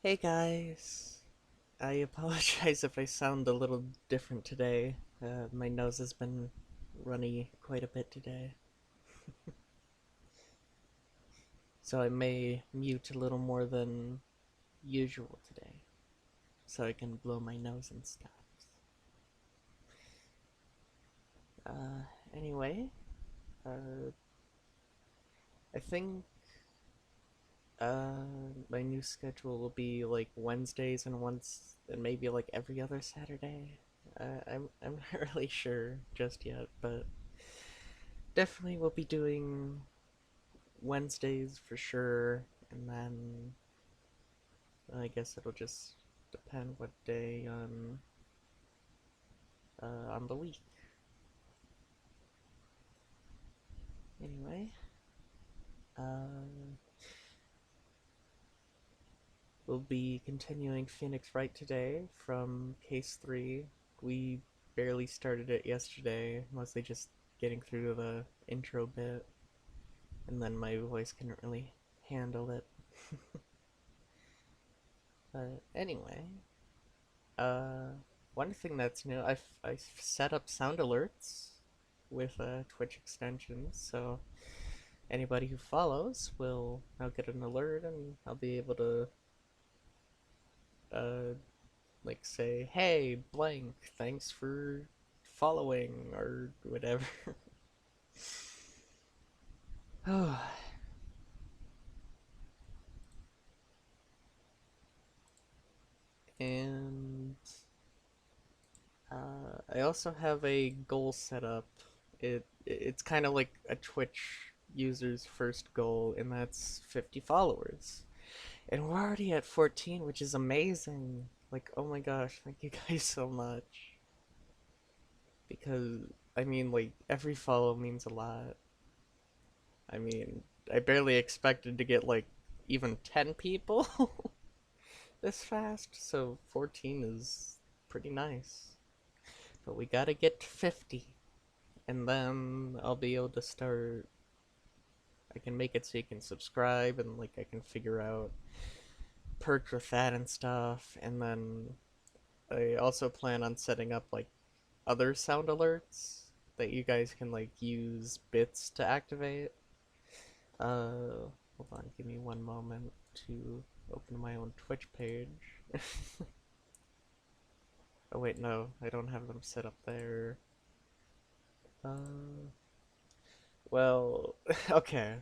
Hey guys, I apologize if I sound a little different today. My nose has been runny quite a bit today, so I may mute a little more than usual today, so I can blow my nose and stuff. Anyway, uh, I think my new schedule will be like Wednesdays and maybe like every other Saturday. I'm not really sure just yet, but definitely we'll be doing Wednesdays for sure, and then I guess it'll just depend what day on the week. Anyway, uh, we'll be continuing Phoenix Wright today from Case 3. We barely started it yesterday, mostly just getting through the intro bit, and then my voice couldn't really handle it. But anyway, uh, one thing that's new, I've set up sound alerts with Twitch extensions, so anybody who follows will now get an alert, and I'll be able to uh, like say, "Hey, blank, thanks for following" or whatever. Oh, and I also have a goal set up. It's kind of like a Twitch user's first goal, and that's 50 followers. And we're already at 14, which is amazing. Like, oh my gosh, thank you guys so much. Because, I mean, like, every follow means a lot. I mean, I barely expected to get, like, even 10 people this fast, so 14 is pretty nice. But we gotta get to 50, and then I'll be able to start. I can make it so you can subscribe, and, like, I can figure out perks with that and stuff, and then I also plan on setting up, like, other sound alerts that you guys can like use bits to activate. Hold on, give me one moment to open my own Twitch page. Oh wait, no, I don't have them set up there. Uh, well, okay.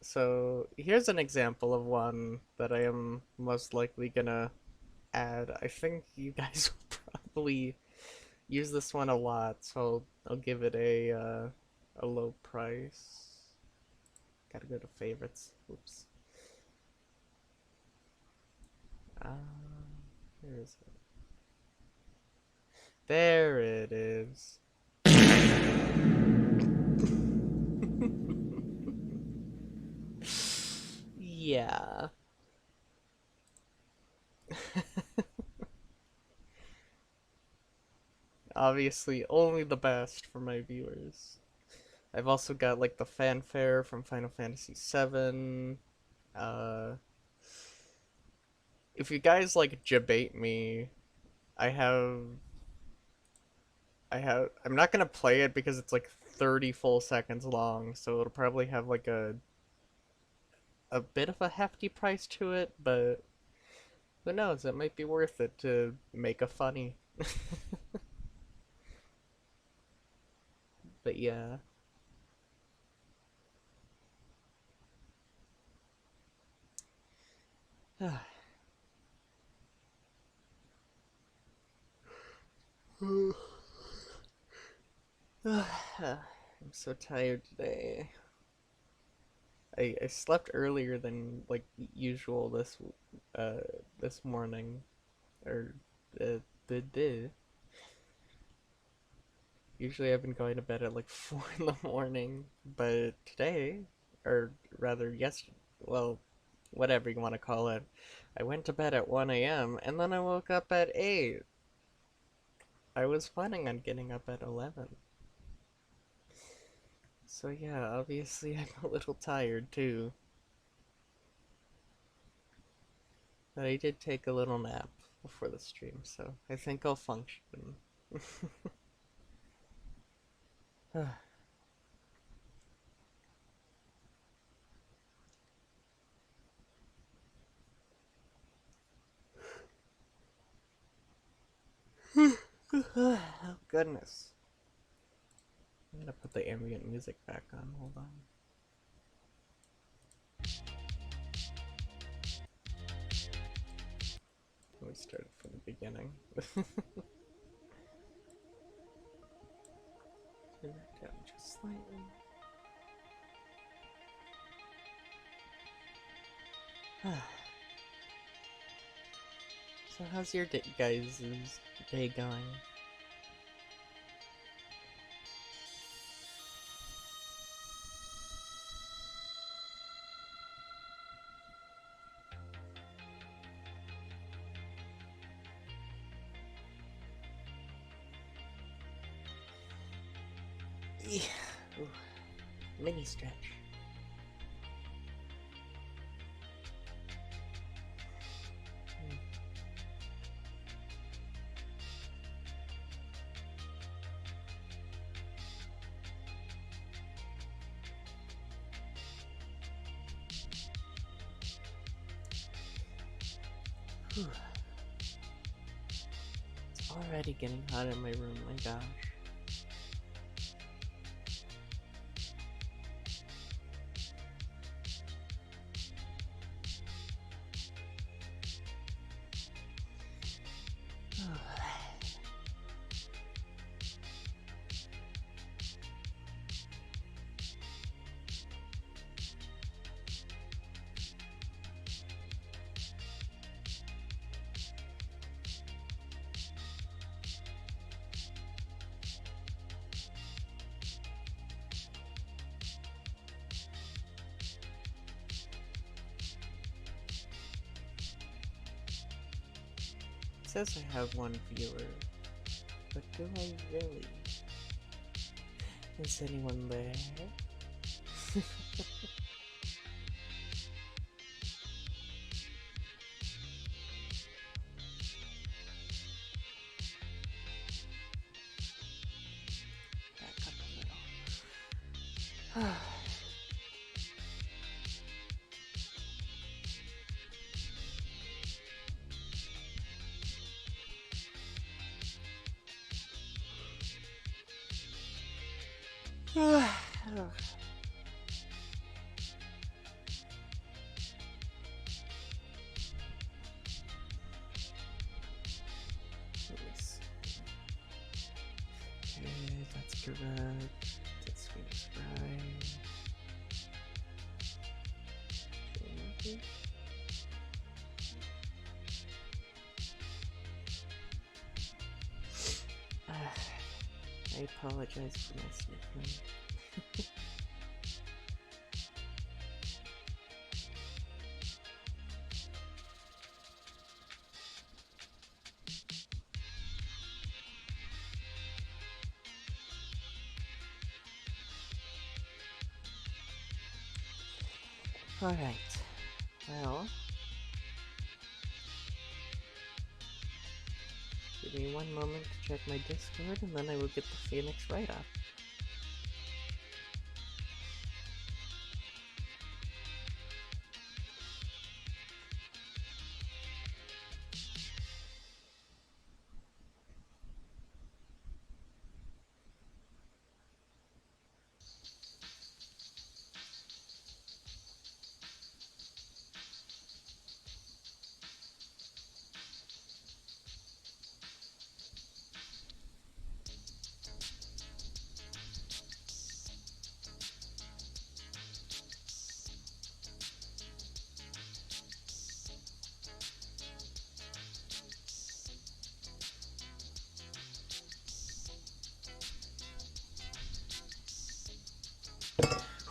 So here's an example of one that I am most likely gonna add. I think you guys will probably use this one a lot, so I'll give it a low price. Gotta go to favorites. Oops. Where is it? There it is. Yeah. Obviously, only the best for my viewers. I've also got like the fanfare from Final Fantasy VII. Uh, if you guys like debate me, I have I'm not gonna play it because it's like 30 full seconds long, so it'll probably have like a bit of a hefty price to it, but who knows? It might be worth it to make a funny. But yeah. I'm so tired today. I slept earlier than like usual uh this morning, or the usually I've been going to bed at like 4 in the morning, but today, or rather yesterday, well, whatever you want to call it, I went to bed at 1 a.m. and then I woke up at 8. I was planning on getting up at 11. So yeah, obviously I'm a little tired too. But I did take a little nap before the stream, so I think I'll function. Oh goodness. I'm gonna put the ambient music back on. Hold on. Let me start it from the beginning. Turn it down just slightly. So how's your guys' day going? Yeah. Ooh. Mini stretch. Whew. It's already getting hot in my room, my gosh. It says I have one viewer, but do I really? Is anyone there? Back up a little. Okay, that's correct. That's Phoenix Wright. Okay. I apologize for my sniffling. Alright. Well, Give me one moment to check my Discord, and then I will get the Phoenix right up.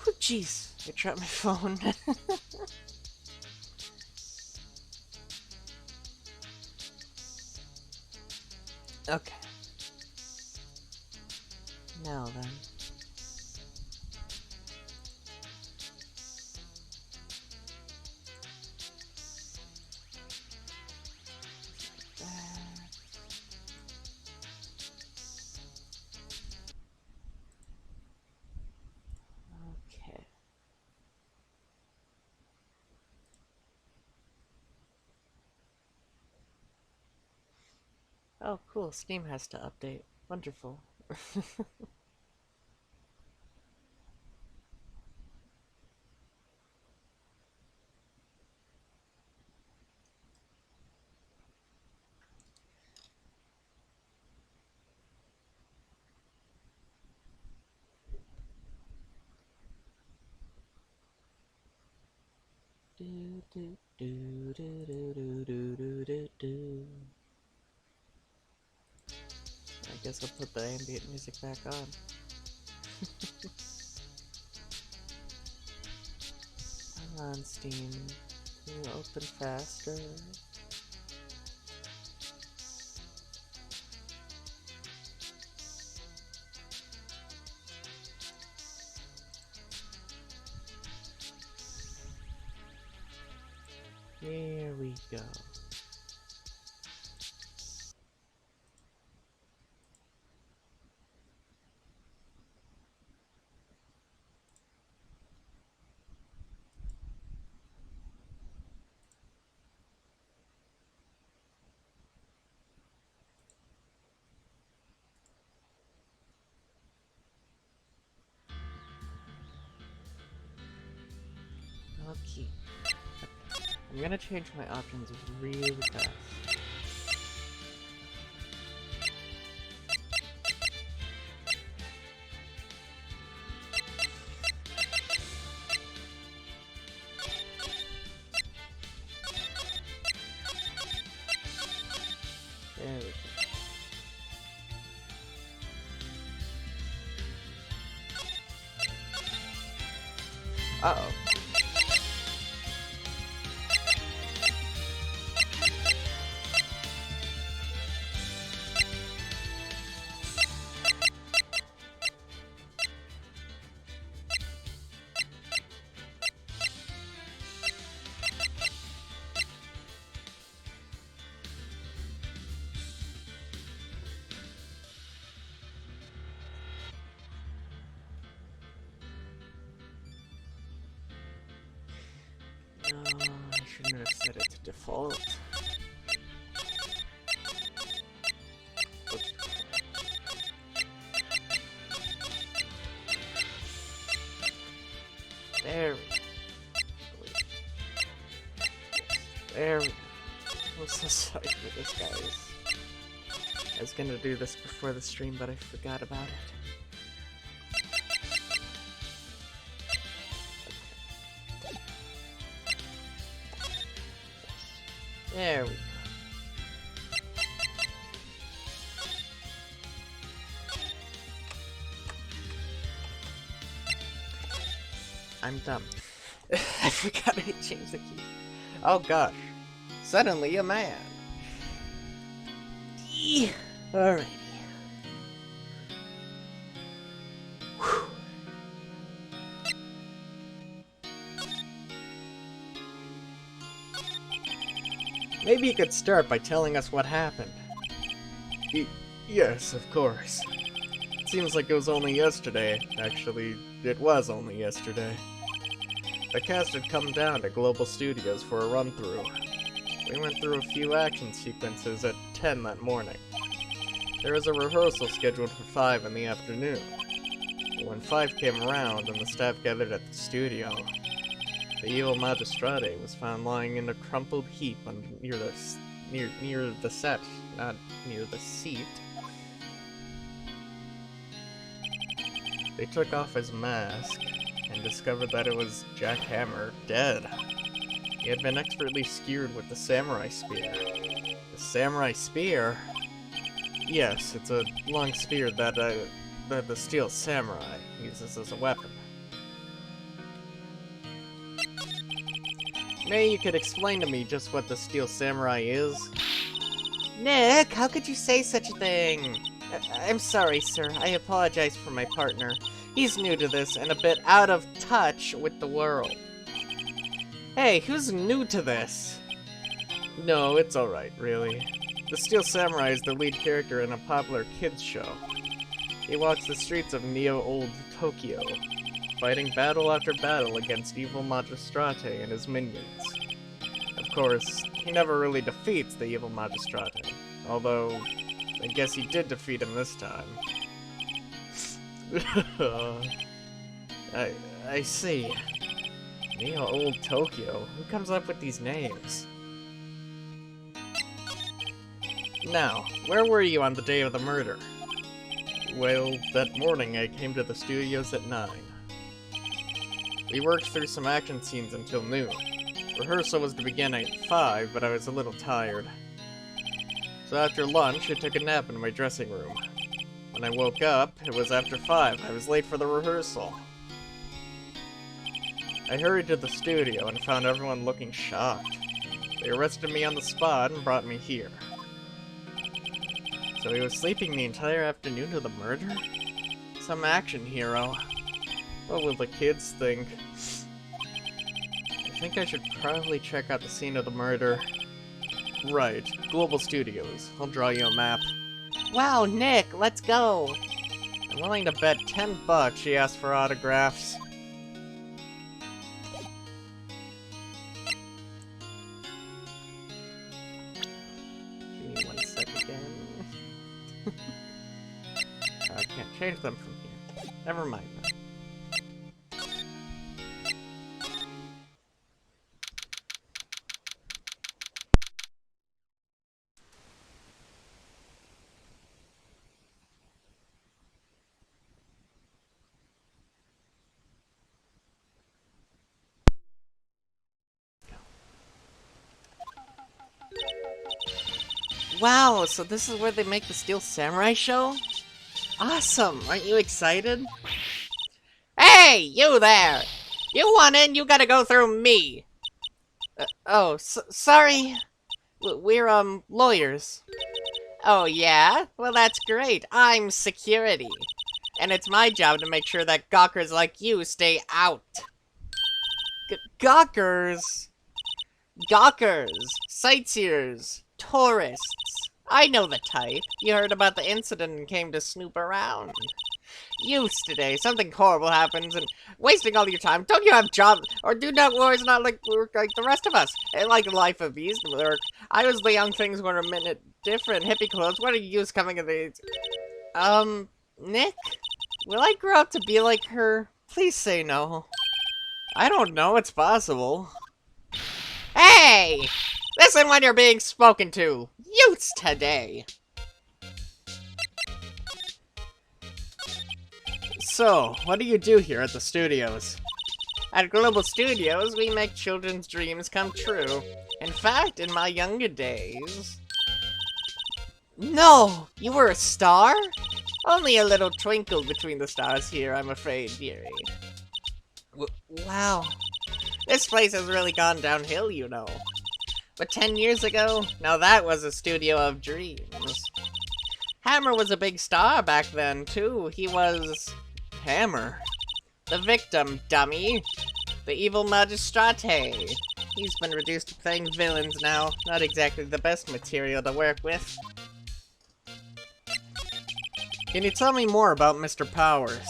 Oh, jeez, I dropped my phone. Okay. Now then. Okay. Oh, cool. Steam has to update. Wonderful. Do, do, do, do, do, do, do, do, do. I guess I'll put the ambient music back on. Come on, Steam. Can you open faster? Here we go. Okay. I'm gonna change my options really fast. There we go. Uh-oh. No, I shouldn't have set it to default. Oops. There we go. There we go. I'm so sorry for this, guys. I was gonna do this before the stream, but I forgot about it. There we go. I'm dumb. I forgot I changed the key. Oh gosh. Suddenly a man. Alrighty. Whew. Maybe you could start by telling us what happened. Y yes, of course. It seems like it was only yesterday. Actually, it was only yesterday. The cast had come down to Global Studios for a run-through. We went through a few action sequences at 10 that morning. There was a rehearsal scheduled for 5 in the afternoon. But when 5 came around and the staff gathered at the studio, the evil Magistrate was found lying in a crumpled heap near the set, not near the seat. They took off his mask and discovered that it was Jack Hammer, dead. He had been expertly skewered with the samurai spear. The samurai spear? Yes, it's a long spear that the steel samurai uses as a weapon. Maybe you could explain to me just what the steel samurai is? Nick, how could you say such a thing? I'm sorry, sir. I apologize for my partner. He's new to this and a bit out of touch with the world. Hey, who's new to this? No, it's alright, really. The Steel Samurai is the lead character in a popular kids show. He walks the streets of Neo-Old Tokyo, fighting battle after battle against evil Magistrate and his minions. Of course, he never really defeats the evil Magistrate, although I guess he did defeat him this time. I see. Neo-Old Tokyo? Who comes up with these names? Now, where were you on the day of the murder? Well, that morning I came to the studios at 9. We worked through some action scenes until noon. Rehearsal was to begin at 5, but I was a little tired. So after lunch, I took a nap in my dressing room. When I woke up, it was after 5. I was late for the rehearsal. I hurried to the studio and found everyone looking shocked. They arrested me on the spot and brought me here. So he was sleeping the entire afternoon of the murder? Some action hero. What will the kids think? I think I should probably check out the scene of the murder. Right, Global Studios. I'll draw you a map. Wow, Nick, let's go! I'm willing to bet $10 she asked for autographs. Give me 1 sec again. I can't change them from here. Never mind. Wow, so this is where they make the Steel Samurai show? Awesome! Aren't you excited? Hey, you there! You want in, you gotta go through me! Sorry. We're, lawyers. Oh, yeah? Well, that's great. I'm security. And it's my job to make sure that gawkers like you stay out. Gawkers? Gawkers, sightseers, tourists. I know the type. You heard about the incident and came to snoop around. Youths today, something horrible happens and wasting all your time. Don't you have jobs? Or do not worries not like work like the rest of us. And like life of ease work. I was the young things were a minute different. Hippie clothes. What are you coming of age? Nick? Will I grow up to be like her? Please say no. I don't know, it's possible. Hey! Listen when you're being spoken to! Youths today! So, what do you do here at the studios? At Global Studios, we make children's dreams come true. In fact, in my younger days... No! You were a star? Only a little twinkle between the stars here, I'm afraid, dearie. Wow. This place has really gone downhill, you know. But 10 years ago, now that was a studio of dreams. Hammer was a big star back then, too. He was... Hammer. The victim, dummy. The evil Magistrate. He's been reduced to playing villains now. Not exactly the best material to work with. Can you tell me more about Mr. Powers?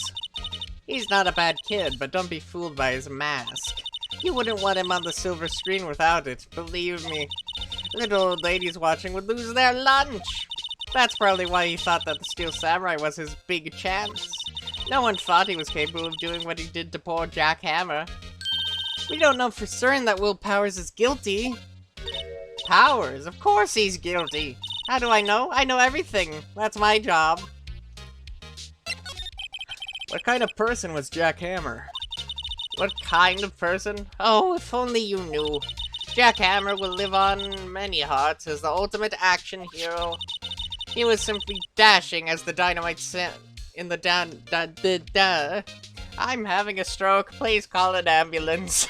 He's not a bad kid, but don't be fooled by his mask. You wouldn't want him on the silver screen without it, believe me. Little old ladies watching would lose their lunch. That's probably why he thought that the Steel Samurai was his big chance. No one thought he was capable of doing what he did to poor Jack Hammer. We don't know for certain that Will Powers is guilty. Powers? Of course he's guilty. How do I know? I know everything. That's my job. What kind of person was Jack Hammer? What kind of person? Oh, if only you knew. Jack Hammer will live on many hearts as the ultimate action hero. He was simply dashing as the dynamite in the I'm having a stroke. Please call an ambulance.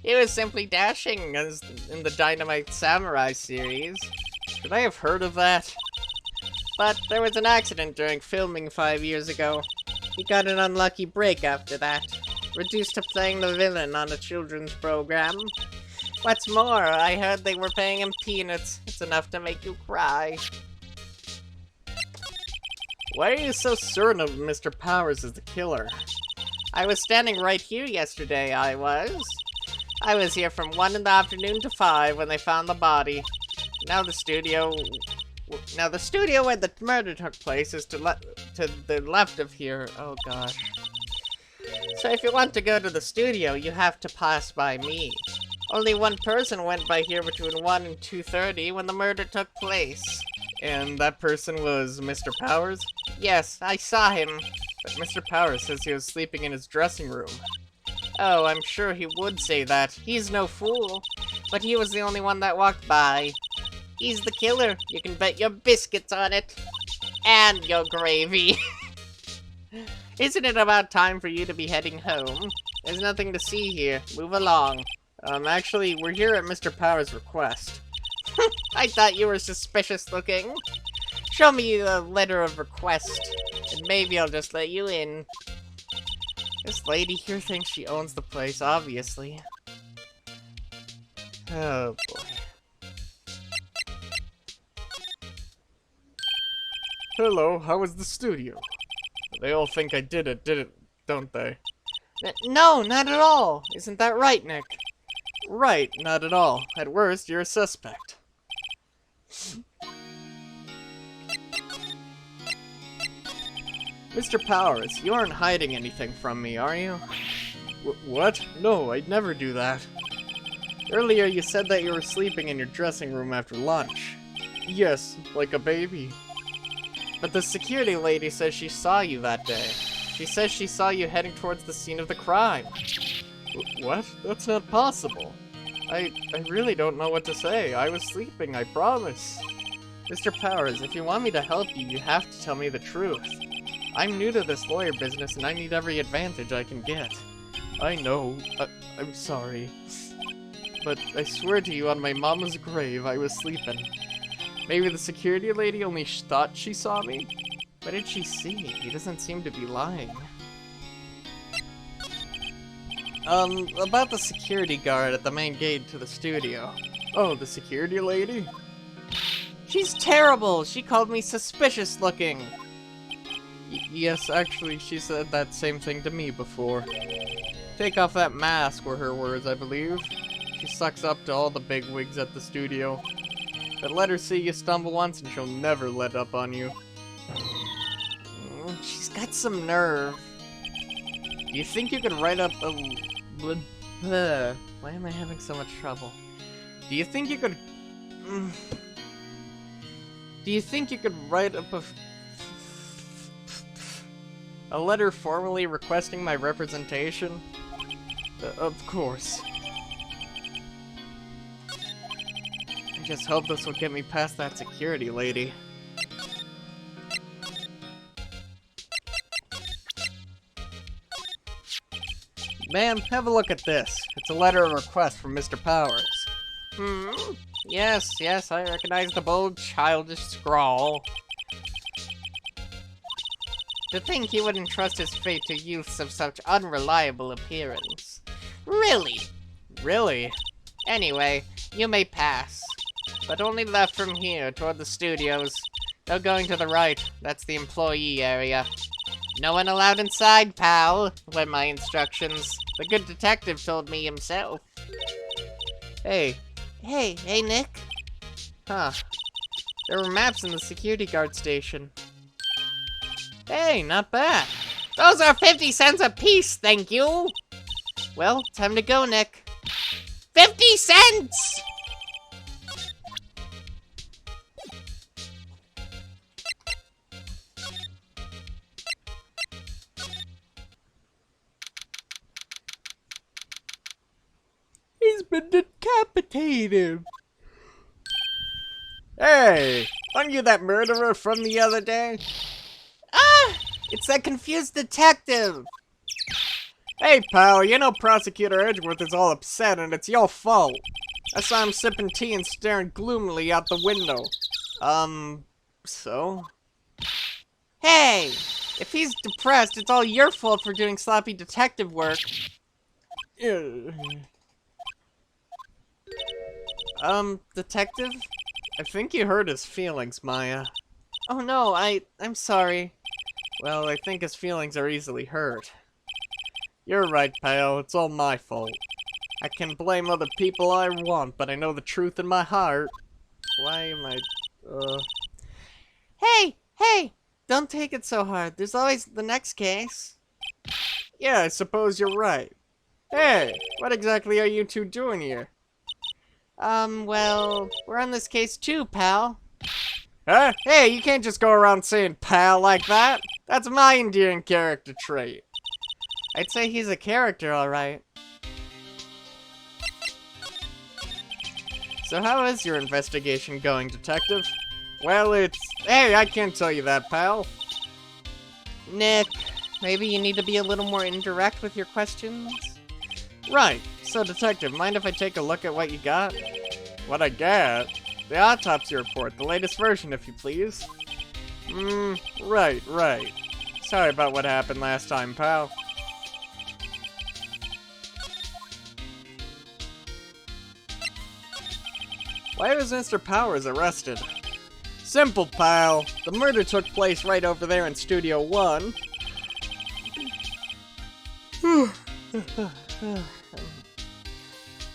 He was simply dashing as in the Dynamite Samurai series. Should I have heard of that? But there was an accident during filming 5 years ago. He got an unlucky break after that, reduced to playing the villain on a children's program. What's more, I heard they were paying him peanuts. It's enough to make you cry. Why are you so certain of Mr. Powers as the killer? I was standing right here yesterday, I was here from 1 in the afternoon to 5 when they found the body. Now the studio where the murder took place is to the left of here. Oh gosh. So if you want to go to the studio, you have to pass by me. Only one person went by here between 1 and 2:30 when the murder took place. And that person was Mr. Powers? Yes, I saw him. But Mr. Powers says he was sleeping in his dressing room. Oh, I'm sure he would say that. He's no fool. But he was the only one that walked by. He's the killer. You can bet your biscuits on it. And your gravy. Isn't it about time for you to be heading home? There's nothing to see here. Move along. Actually, we're here at Mr. Powers' request. I thought you were suspicious looking. Show me the letter of request, and maybe I'll just let you in. This lady here thinks she owns the place, obviously. Oh boy. Hello, how was the studio? They all think I did it, don't they? No, not at all. Isn't that right, Nick? Right, not at all. At worst, you're a suspect. Mr. Powers, you aren't hiding anything from me, are you? What? No, I'd never do that. Earlier you said that you were sleeping in your dressing room after lunch. Yes, like a baby. But the security lady says she saw you that day. She says she saw you heading towards the scene of the crime. What? That's not possible. I really don't know what to say. I was sleeping, I promise. Mr. Powers, if you want me to help you, you have to tell me the truth. I'm new to this lawyer business and I need every advantage I can get. I know. I'm sorry. But I swear to you on my mama's grave I was sleeping. Maybe the security lady only thought she saw me? What did she see? He doesn't seem to be lying. About the security guard at the main gate to the studio. Oh, the security lady? She's terrible! She called me suspicious looking! Yes, actually, she said that same thing to me before. Take off that mask were her words, I believe. She sucks up to all the bigwigs at the studio. But let her see you stumble once and she'll never let up on you. She's got some nerve. Do you think you could write up a... Why am I having so much trouble? Do you think you could... Do you think you could write up a letter formally requesting my representation? Of course. I just hope this will get me past that security lady. Ma'am, have a look at this. It's a letter of request from Mr. Powers. Yes, I recognize the bold, childish scrawl. To think he would entrust his fate to youths of such unreliable appearance. Really? Really? Anyway, you may pass. But only left from here, toward the studios. No going to the right. That's the employee area. No one allowed inside, pal, were my instructions. The good detective told me himself. Hey. Hey, Nick. Huh. There were maps in the security guard station. Hey, not bad. Those are 50 cents a piece, thank you. Well, time to go, Nick. 50 cents! He's been decapitated. Hey, aren't you that murderer from the other day? Ah, it's that confused detective. Hey, pal, you know Prosecutor Edgeworth is all upset and it's your fault. I saw him sipping tea and staring gloomily out the window. So? Hey, if he's depressed, it's all your fault for doing sloppy detective work. Detective? I think you hurt his feelings, Maya. Oh no, I'm sorry. Well, I think his feelings are easily hurt. You're right, pal, it's all my fault. I can blame other people all I want, but I know the truth in my heart. Why am I, Hey! Don't take it so hard. There's always the next case. Yeah, I suppose you're right. Hey, what exactly are you two doing here? Well, we're on this case too, pal. Huh? Hey, you can't just go around saying pal like that. That's my endearing character trait. I'd say he's a character, alright. So how is your investigation going, detective? Well, Hey, I can't tell you that, pal. Nick, maybe you need to be a little more indirect with your questions? Right. So, detective, mind if I take a look at what you got? What I got? The autopsy report, the latest version, if you please. Right. Sorry about what happened last time, pal. Why was Mr. Powers arrested? Simple, pal. The murder took place right over there in Studio 1.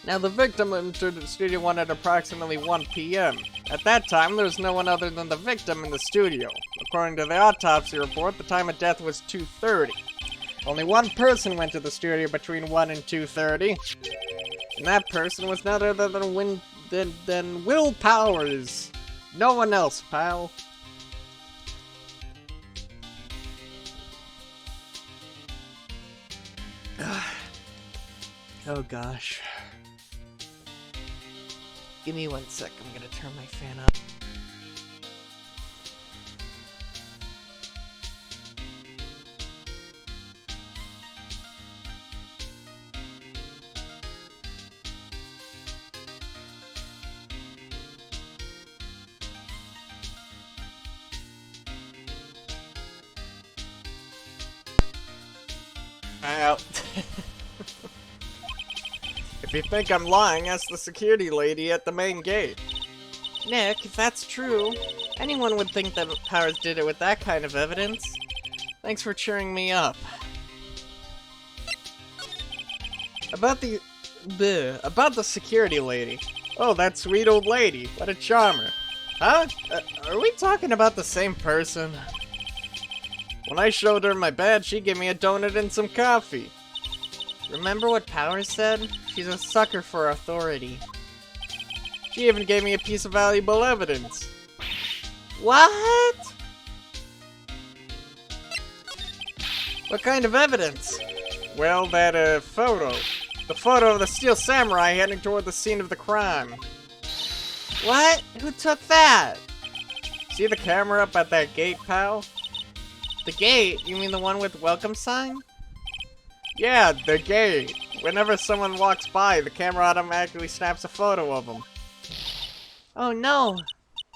Now, the victim entered Studio 1 at approximately 1 p.m. At that time, there was no one other than the victim in the studio. According to the autopsy report, the time of death was 2:30. Only one person went to the studio between 1 and 2:30. And that person was none other than Will Powers. No one else, pal. Oh gosh. Give me 1 sec, I'm gonna turn my fan up. Well, if you think I'm lying, ask the security lady at the main gate. Nick, if that's true, anyone would think that Powers did it with that kind of evidence. Thanks for cheering me up. About the security lady. Oh, that sweet old lady. What a charmer. Huh? Are we talking about the same person? When I showed her my badge, she gave me a donut and some coffee. Remember what Powers said? She's a sucker for authority. She even gave me a piece of valuable evidence. What? What kind of evidence? Well, that, photo. The photo of the Steel Samurai heading toward the scene of the crime. What? Who took that? See the camera up at that gate, pal? The gate? You mean the one with welcome sign? Yeah, the gate. Whenever someone walks by, the camera automatically snaps a photo of them. Oh no!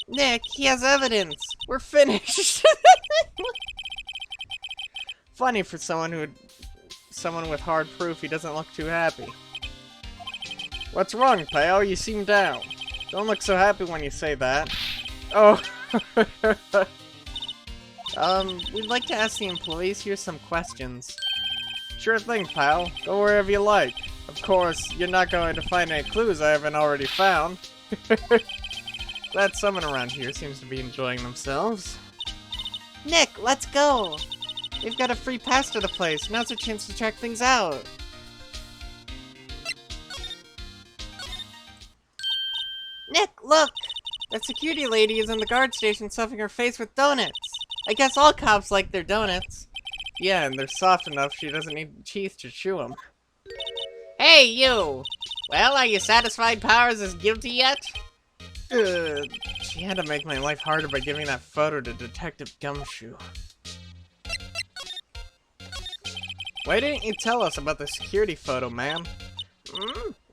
Nick, he has evidence! We're finished! Funny for someone with hard proof, he doesn't look too happy. What's wrong, pal? You seem down. Don't look so happy when you say that. Oh, We'd like to ask the employees here some questions. Sure thing, pal. Go wherever you like. Of course, you're not going to find any clues I haven't already found. Glad someone around here seems to be enjoying themselves. Nick, let's go! We've got a free pass to the place. Now's our chance to check things out. Nick, look! That security lady is in the guard station stuffing her face with donuts. I guess all cops like their donuts. Yeah, and they're soft enough she doesn't need teeth to chew them. Hey, you! Well, are you satisfied Powers is guilty yet? She had to make my life harder by giving that photo to Detective Gumshoe. Why didn't you tell us about the security photo, ma'am?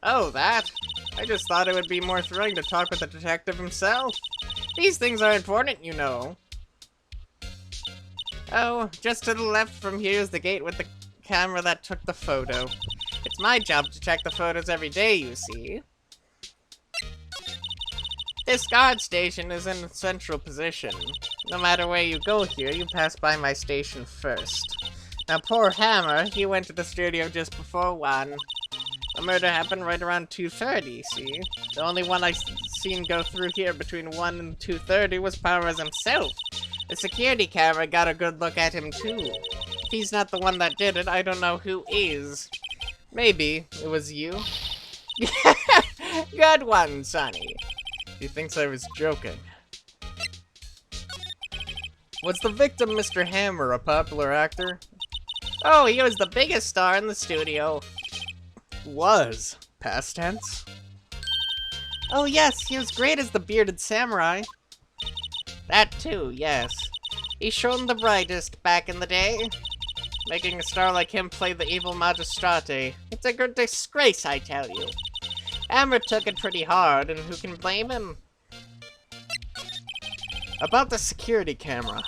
Oh, that? I just thought it would be more thrilling to talk with the detective himself. These things are important, you know. Oh, just to the left from here is the gate with the camera that took the photo. It's my job to check the photos every day, you see. This guard station is in a central position. No matter where you go here, you pass by my station first. Now, poor Hammer, he went to the studio just before 1. The murder happened right around 2:30, see? The only one I seen go through here between 1 and 2:30 was Powers himself. The security camera got a good look at him, too. If he's not the one that did it, I don't know who is. Maybe it was you? Good one, Sonny. He thinks I was joking. Was the victim Mr. Hammer a popular actor? Oh, he was the biggest star in the studio. Was. Past tense? Oh yes, he was great as the bearded samurai. That too, yes. He shone the brightest back in the day. Making a star like him play the evil magistrate. It's a good disgrace, I tell you. Hammer took it pretty hard, and who can blame him? About the security camera.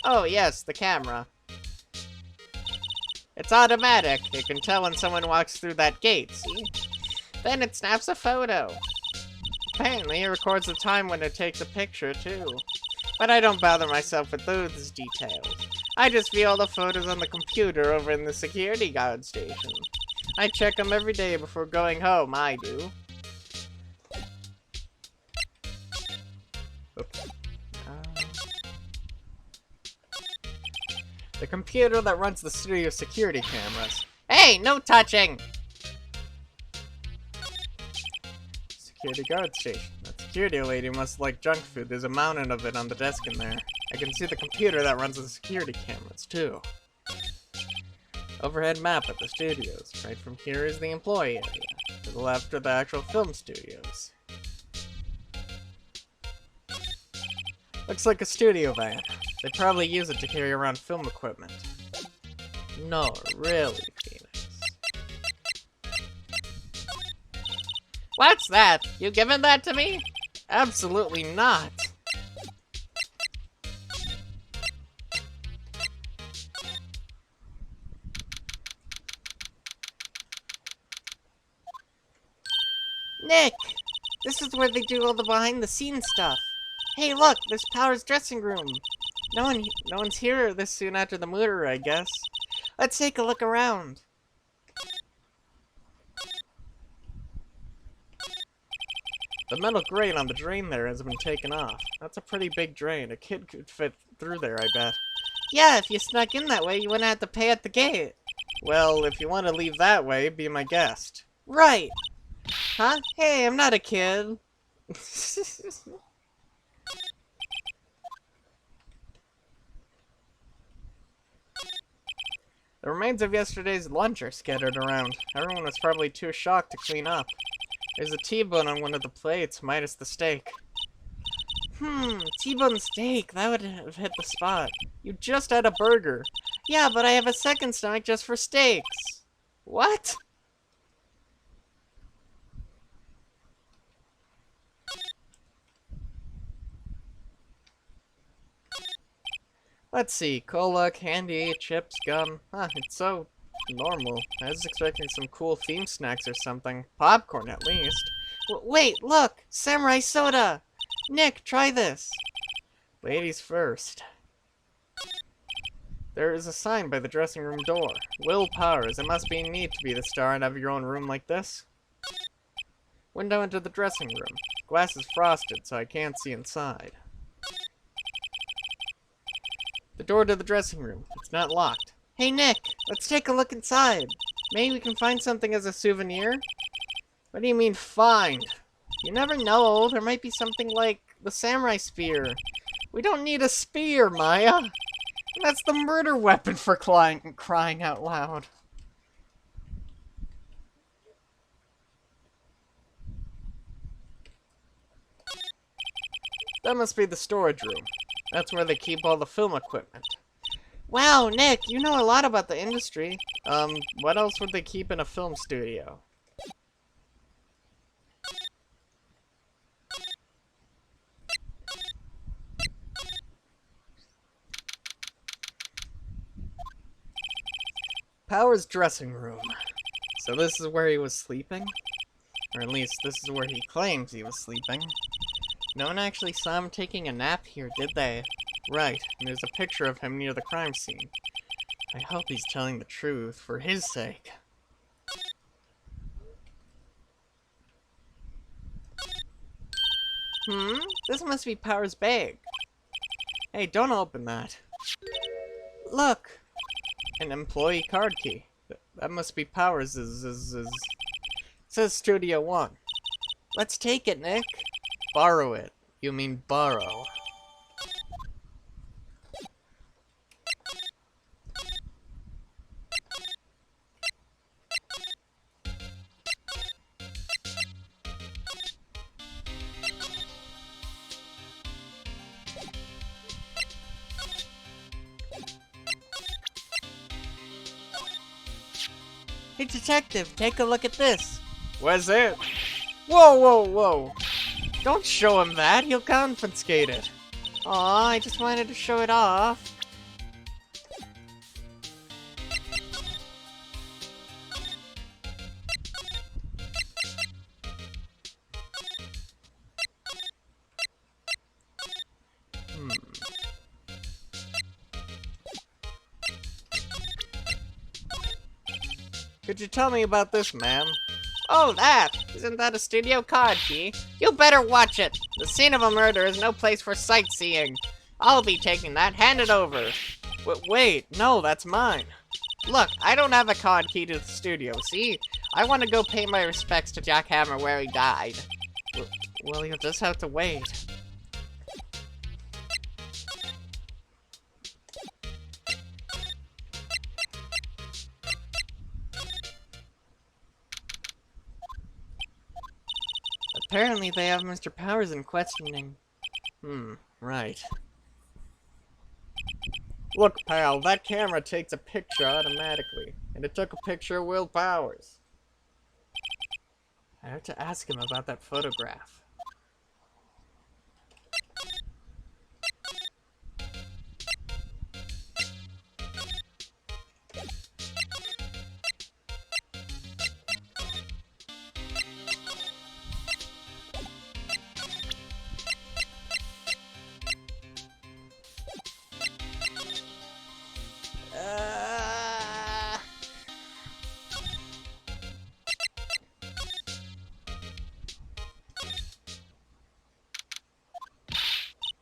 Oh yes, the camera. It's automatic. You can tell when someone walks through that gate, see? Then it snaps a photo. Apparently, it records the time when it takes a picture, too. But I don't bother myself with those details. I just view all the photos on the computer over in the security guard station. I check them every day before going home, I do. Oops. The computer that runs the studio security cameras. Hey, no touching! Security guard station. That security lady must like junk food. There's a mountain of it on the desk in there. I can see the computer that runs the security cameras, too. Overhead map at the studios. Right from here is the employee area. To the left are the actual film studios. Looks like a studio van. They probably use it to carry around film equipment. No, really, Phoenix. What's that? You giving that to me? Absolutely not. Nick! This is where they do all the behind-the-scenes stuff. Hey, look! There's Power's dressing room. No one's here this soon after the murder, I guess. Let's take a look around. The metal grate on the drain there has been taken off. That's a pretty big drain. A kid could fit through there, I bet. Yeah, if you snuck in that way, you wouldn't have to pay at the gate. Well, if you want to leave that way, be my guest. Right. Huh? Hey, I'm not a kid. The remains of yesterday's lunch are scattered around. Everyone was probably too shocked to clean up. There's a T-bone on one of the plates, minus the steak. T-bone steak. That would have hit the spot. You just had a burger. Yeah, but I have a second stomach just for steaks. What? Let's see, cola, candy, chips, gum. It's so normal. I was expecting some cool theme snacks or something. Popcorn, at least. Wait, look! Samurai soda! Nick, try this! Ladies first. There is a sign by the dressing room door. Will Powers, it must be neat to be the star and have your own room like this. Window into the dressing room. Glass is frosted, so I can't see inside. The door to the dressing room. It's not locked. Hey Nick, let's take a look inside. Maybe we can find something as a souvenir? What do you mean, find? You never know, there might be something like the samurai spear. We don't need a spear, Maya. That's the murder weapon for crying out loud. That must be the storage room. That's where they keep all the film equipment. Wow, Nick, you know a lot about the industry. What else would they keep in a film studio? Powers' dressing room. So this is where he was sleeping? Or at least, this is where he claims he was sleeping. No one actually saw him taking a nap here, did they? Right, and there's a picture of him near the crime scene. I hope he's telling the truth, for his sake. This must be Powers' bag. Hey, don't open that. Look! An employee card key. That must be Powers'. It says Studio One. Let's take it, Nick. Borrow it. You mean borrow. Hey, detective, take a look at this. What's it? Whoa, whoa, whoa. Don't show him that, he'll confiscate it. Aw, I just wanted to show it off. Could you tell me about this, ma'am? Oh, that! Isn't that a studio card key? You better watch it! The scene of a murder is no place for sightseeing. I'll be taking that. Hand it over. Wait, no, that's mine. Look, I don't have a card key to the studio, see? I want to go pay my respects to Jack Hammer where he died. Well, you'll just have to wait. Apparently they have Mr. Powers in questioning. Right. Look, pal, that camera takes a picture automatically, and it took a picture of Will Powers. I have to ask him about that photograph.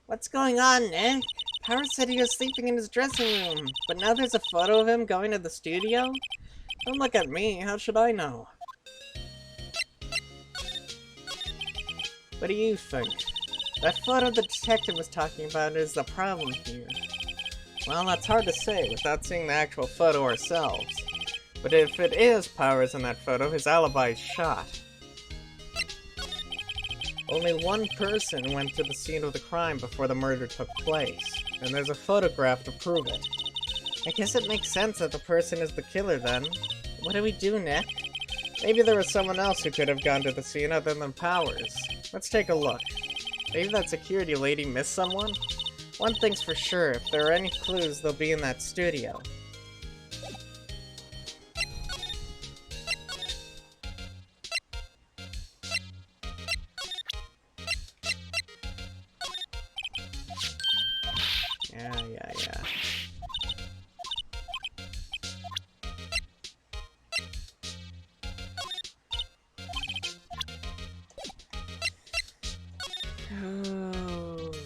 What's going on, Nick? Powers said he was sleeping in his dressing room, but now there's a photo of him going to the studio? Don't look at me, how should I know? What do you think? That photo the detective was talking about is the problem here. Well, that's hard to say without seeing the actual photo ourselves. But if it is Powers in that photo, his alibi is shot. Only one person went to the scene of the crime before the murder took place, and there's a photograph to prove it. I guess it makes sense that the person is the killer then. What do we do, Nick? Maybe there was someone else who could have gone to the scene other than Powers. Let's take a look. Maybe that security lady missed someone? One thing's for sure, if there are any clues, they'll be in that studio. Oh, boy.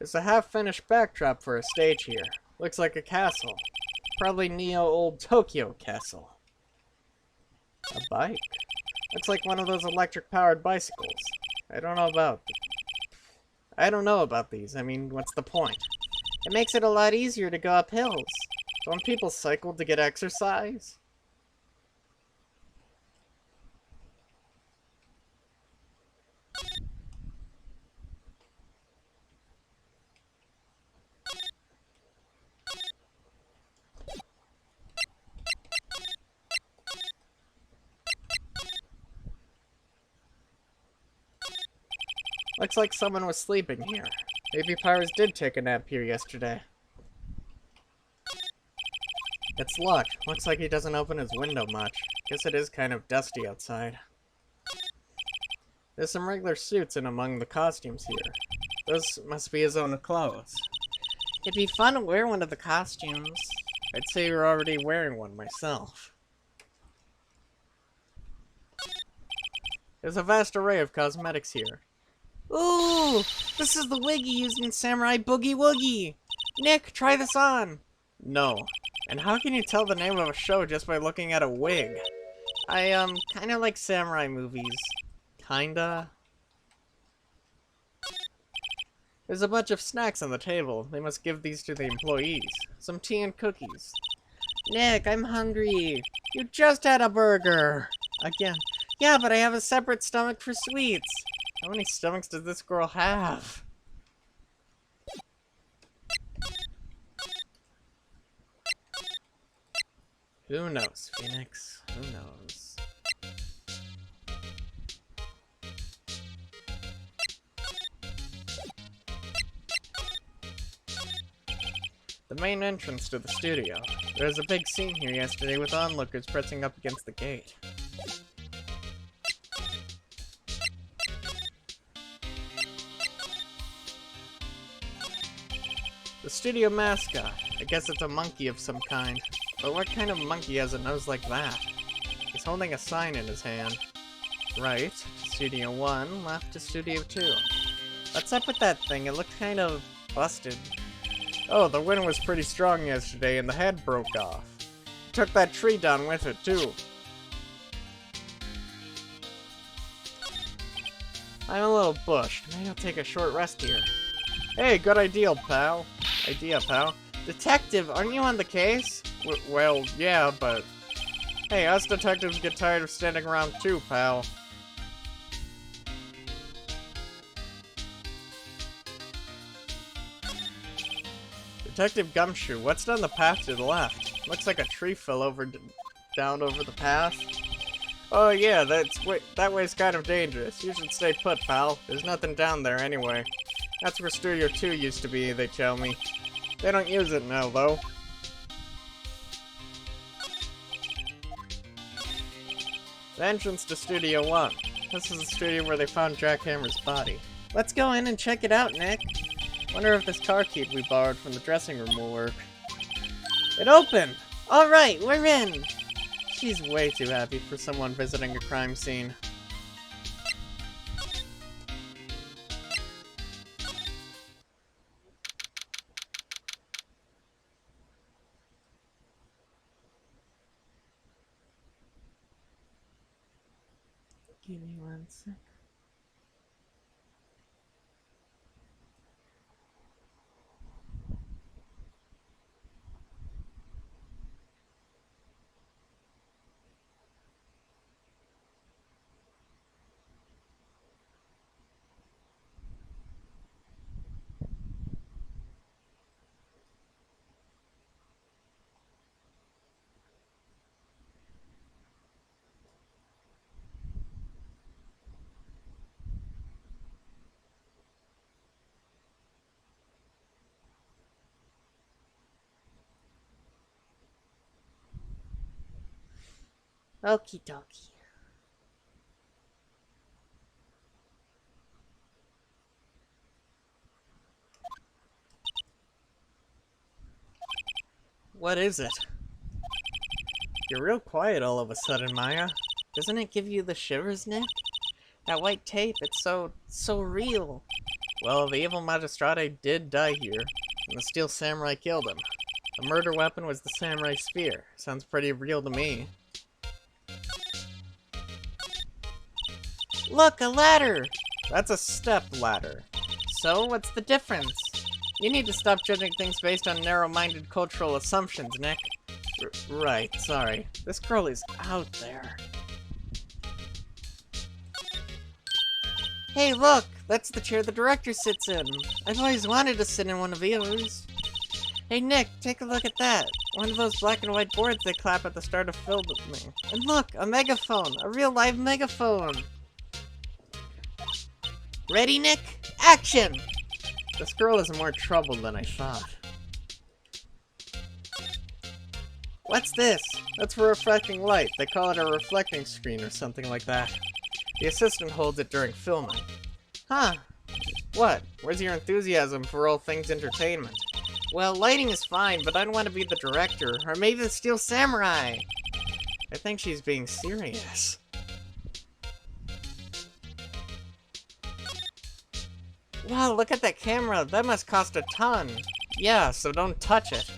It's a half-finished backdrop for a stage here. Looks like a castle. Probably Neo Old Tokyo Castle. A bike? Looks like one of those electric-powered bicycles. I don't know about these. I mean, what's the point? It makes it a lot easier to go up hills. Don't people cycle to get exercise? Looks like someone was sleeping here. Maybe Pyrus did take a nap here yesterday. It's luck. Looks like he doesn't open his window much. Guess it is kind of dusty outside. There's some regular suits in among the costumes here. Those must be his own clothes. It'd be fun to wear one of the costumes. I'd say you're already wearing one myself. There's a vast array of cosmetics here. Ooh! This is the wig you used in Samurai Boogie Woogie! Nick, try this on! No. And how can you tell the name of a show just by looking at a wig? I, kinda like samurai movies. Kinda. There's a bunch of snacks on the table. They must give these to the employees. Some tea and cookies. Nick, I'm hungry. You just had a burger. Again. Yeah, but I have a separate stomach for sweets. How many stomachs does this girl have? Who knows, Phoenix? Who knows? The main entrance to the studio. There was a big scene here yesterday with onlookers pressing up against the gate. The studio mascot. I guess it's a monkey of some kind. But what kind of monkey has a nose like that? He's holding a sign in his hand. Right to Studio 1, left to Studio 2. What's up with that thing? It looked kind of busted. Oh, the wind was pretty strong yesterday and the head broke off. It took that tree down with it, too. I'm a little bushed. Maybe I'll take a short rest here. Hey, good idea, pal. Detective, aren't you on the case? Well, yeah, but... Hey, us detectives get tired of standing around too, pal. Detective Gumshoe, what's down the path to the left? Looks like a tree fell down over the path. Oh yeah, that way's kind of dangerous. You should stay put, pal. There's nothing down there anyway. That's where Studio 2 used to be, they tell me. They don't use it now, though. The entrance to Studio 1. This is the studio where they found Jack Hammer's body. Let's go in and check it out, Nick. Wonder if this car key we borrowed from the dressing room will work. It opened! Alright, we're in! She's way too happy for someone visiting a crime scene. Give me 1 sec. Okie dokie. What is it? You're real quiet all of a sudden, Maya. Doesn't it give you the shivers, Nick? That white tape, it's so real. Well, the evil Magistrate did die here, and the Steel Samurai killed him. The murder weapon was the samurai spear. Sounds pretty real to me. Look, a ladder! That's a step ladder. So, what's the difference? You need to stop judging things based on narrow-minded cultural assumptions, Nick. Right, sorry. This girl is out there. Hey, look! That's the chair the director sits in. I've always wanted to sit in one of those. Hey, Nick, take a look at that. One of those black and white boards they clap at the start of filming. And look, a megaphone! A real live megaphone! Ready, Nick? Action! This girl is more trouble than I thought. What's this? That's for reflecting light. They call it a reflecting screen or something like that. The assistant holds it during filming. Huh. What? Where's your enthusiasm for all things entertainment? Well, lighting is fine, but I don't want to be the director, or maybe the Steel Samurai. I think she's being serious. Wow, look at that camera. That must cost a ton. Yeah, so don't touch it.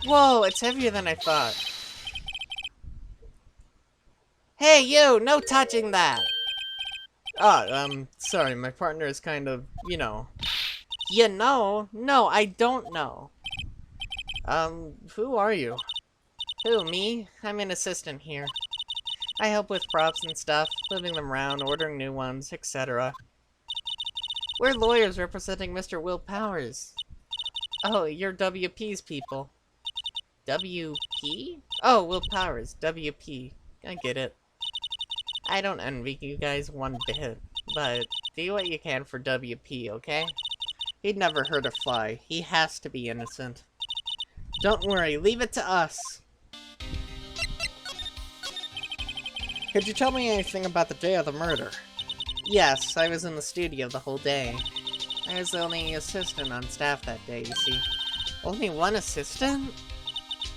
Whoa, it's heavier than I thought. Hey, you! No touching that! Sorry, my partner is kind of, you know. You know? No, I don't know. Who are you? Who, me? I'm an assistant here. I help with props and stuff, moving them around, ordering new ones, etc. We're lawyers representing Mr. Will Powers. Oh, you're WP's people. WP? Oh, Will Powers, WP. I get it. I don't envy you guys one bit, but do what you can for WP, okay? He'd never hurt a fly. He has to be innocent. Don't worry, leave it to us. Could you tell me anything about the day of the murder? Yes, I was in the studio the whole day. I was the only assistant on staff that day, you see. Only one assistant?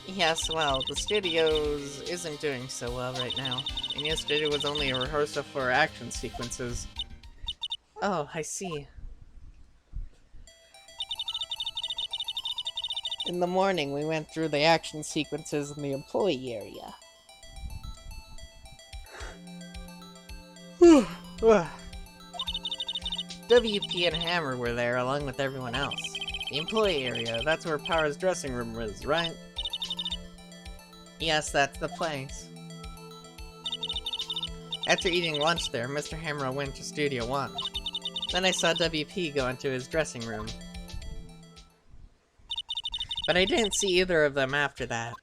Yes, well, the studio's isn't doing so well right now. And yesterday was only a rehearsal for action sequences. Oh, I see. In the morning, we went through the action sequences in the employee area. WP and Hammer were there along with everyone else. The employee area, that's where Power's dressing room is, right? Yes, that's the place. After eating lunch there, Mr. Hammer went to Studio 1. Then I saw WP go into his dressing room. But I didn't see either of them after that.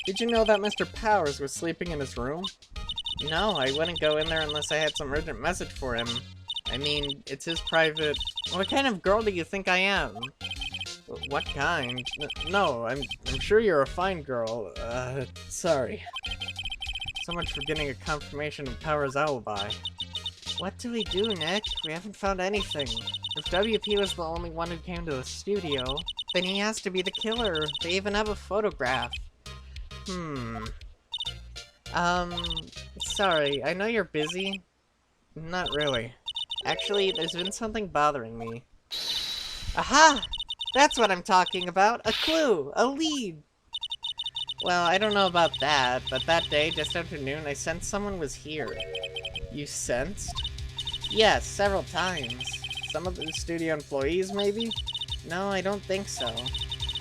Did you know that Mr. Powers was sleeping in his room? No, I wouldn't go in there unless I had some urgent message for him. I mean, it's his private... What kind of girl do you think I am? What kind? No, I'm sure you're a fine girl. Sorry. So much for getting a confirmation of Power's alibi. What do we do, Nick? We haven't found anything. If WP was the only one who came to the studio, then he has to be the killer. They even have a photograph. Sorry, I know you're busy. Not really. Actually, there's been something bothering me. Aha! That's what I'm talking about! A clue! A lead! Well, I don't know about that, but that day, just after noon, I sensed someone was here. You sensed? Yes, several times. Some of the studio employees, maybe? No, I don't think so.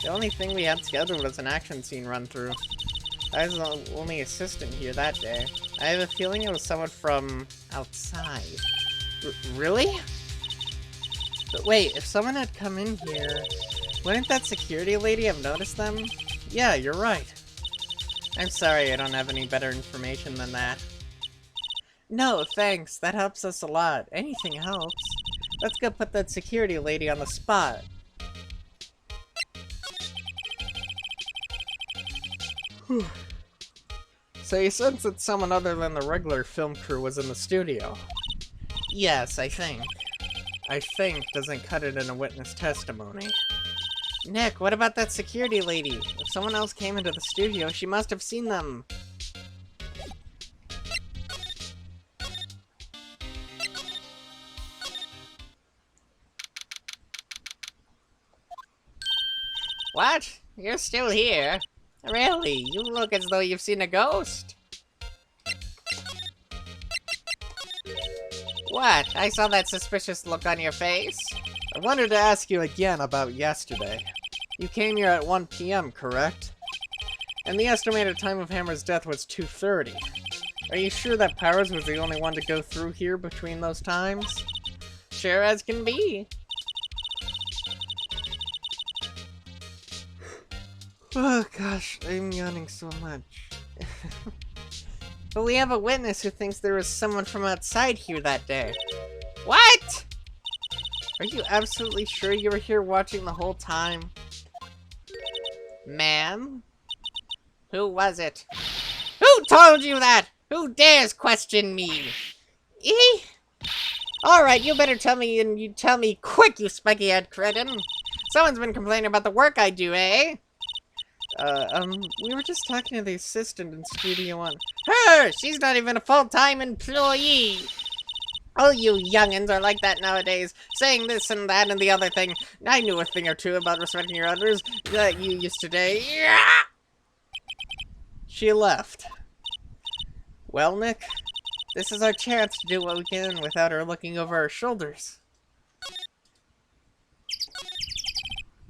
The only thing we had scheduled was an action scene run-through. I was the only assistant here that day. I have a feeling it was someone from outside. Really? But wait, if someone had come in here, wouldn't that security lady have noticed them? Yeah, you're right. I'm sorry I don't have any better information than that. No, thanks. That helps us a lot. Anything helps. Let's go put that security lady on the spot. So you sense that someone other than the regular film crew was in the studio? Yes, I think. I think, doesn't cut it in a witness testimony. Nick, what about that security lady? If someone else came into the studio, she must have seen them. What? You're still here? Really? You look as though you've seen a ghost. What? I saw that suspicious look on your face. I wanted to ask you again about yesterday. You came here at 1 p.m., correct? And the estimated time of Hammer's death was 2:30. Are you sure that Powers was the only one to go through here between those times? Sure as can be. Oh gosh, I'm yawning so much. But we have a witness who thinks there was someone from outside here that day. What? Are you absolutely sure you were here watching the whole time? Ma'am? Who was it? Who told you that? Who dares question me? Alright, you better tell me, and you tell me quick, you spiky-head cretin. Someone's been complaining about the work I do, eh? We were just talking to the assistant in Studio 1. Her! She's not even a full-time employee! All you youngins are like that nowadays, saying this and that and the other thing. I knew a thing or two about respecting your elders that you used to day. Yeah! She left. Well, Nick, this is our chance to do what we can without her looking over our shoulders.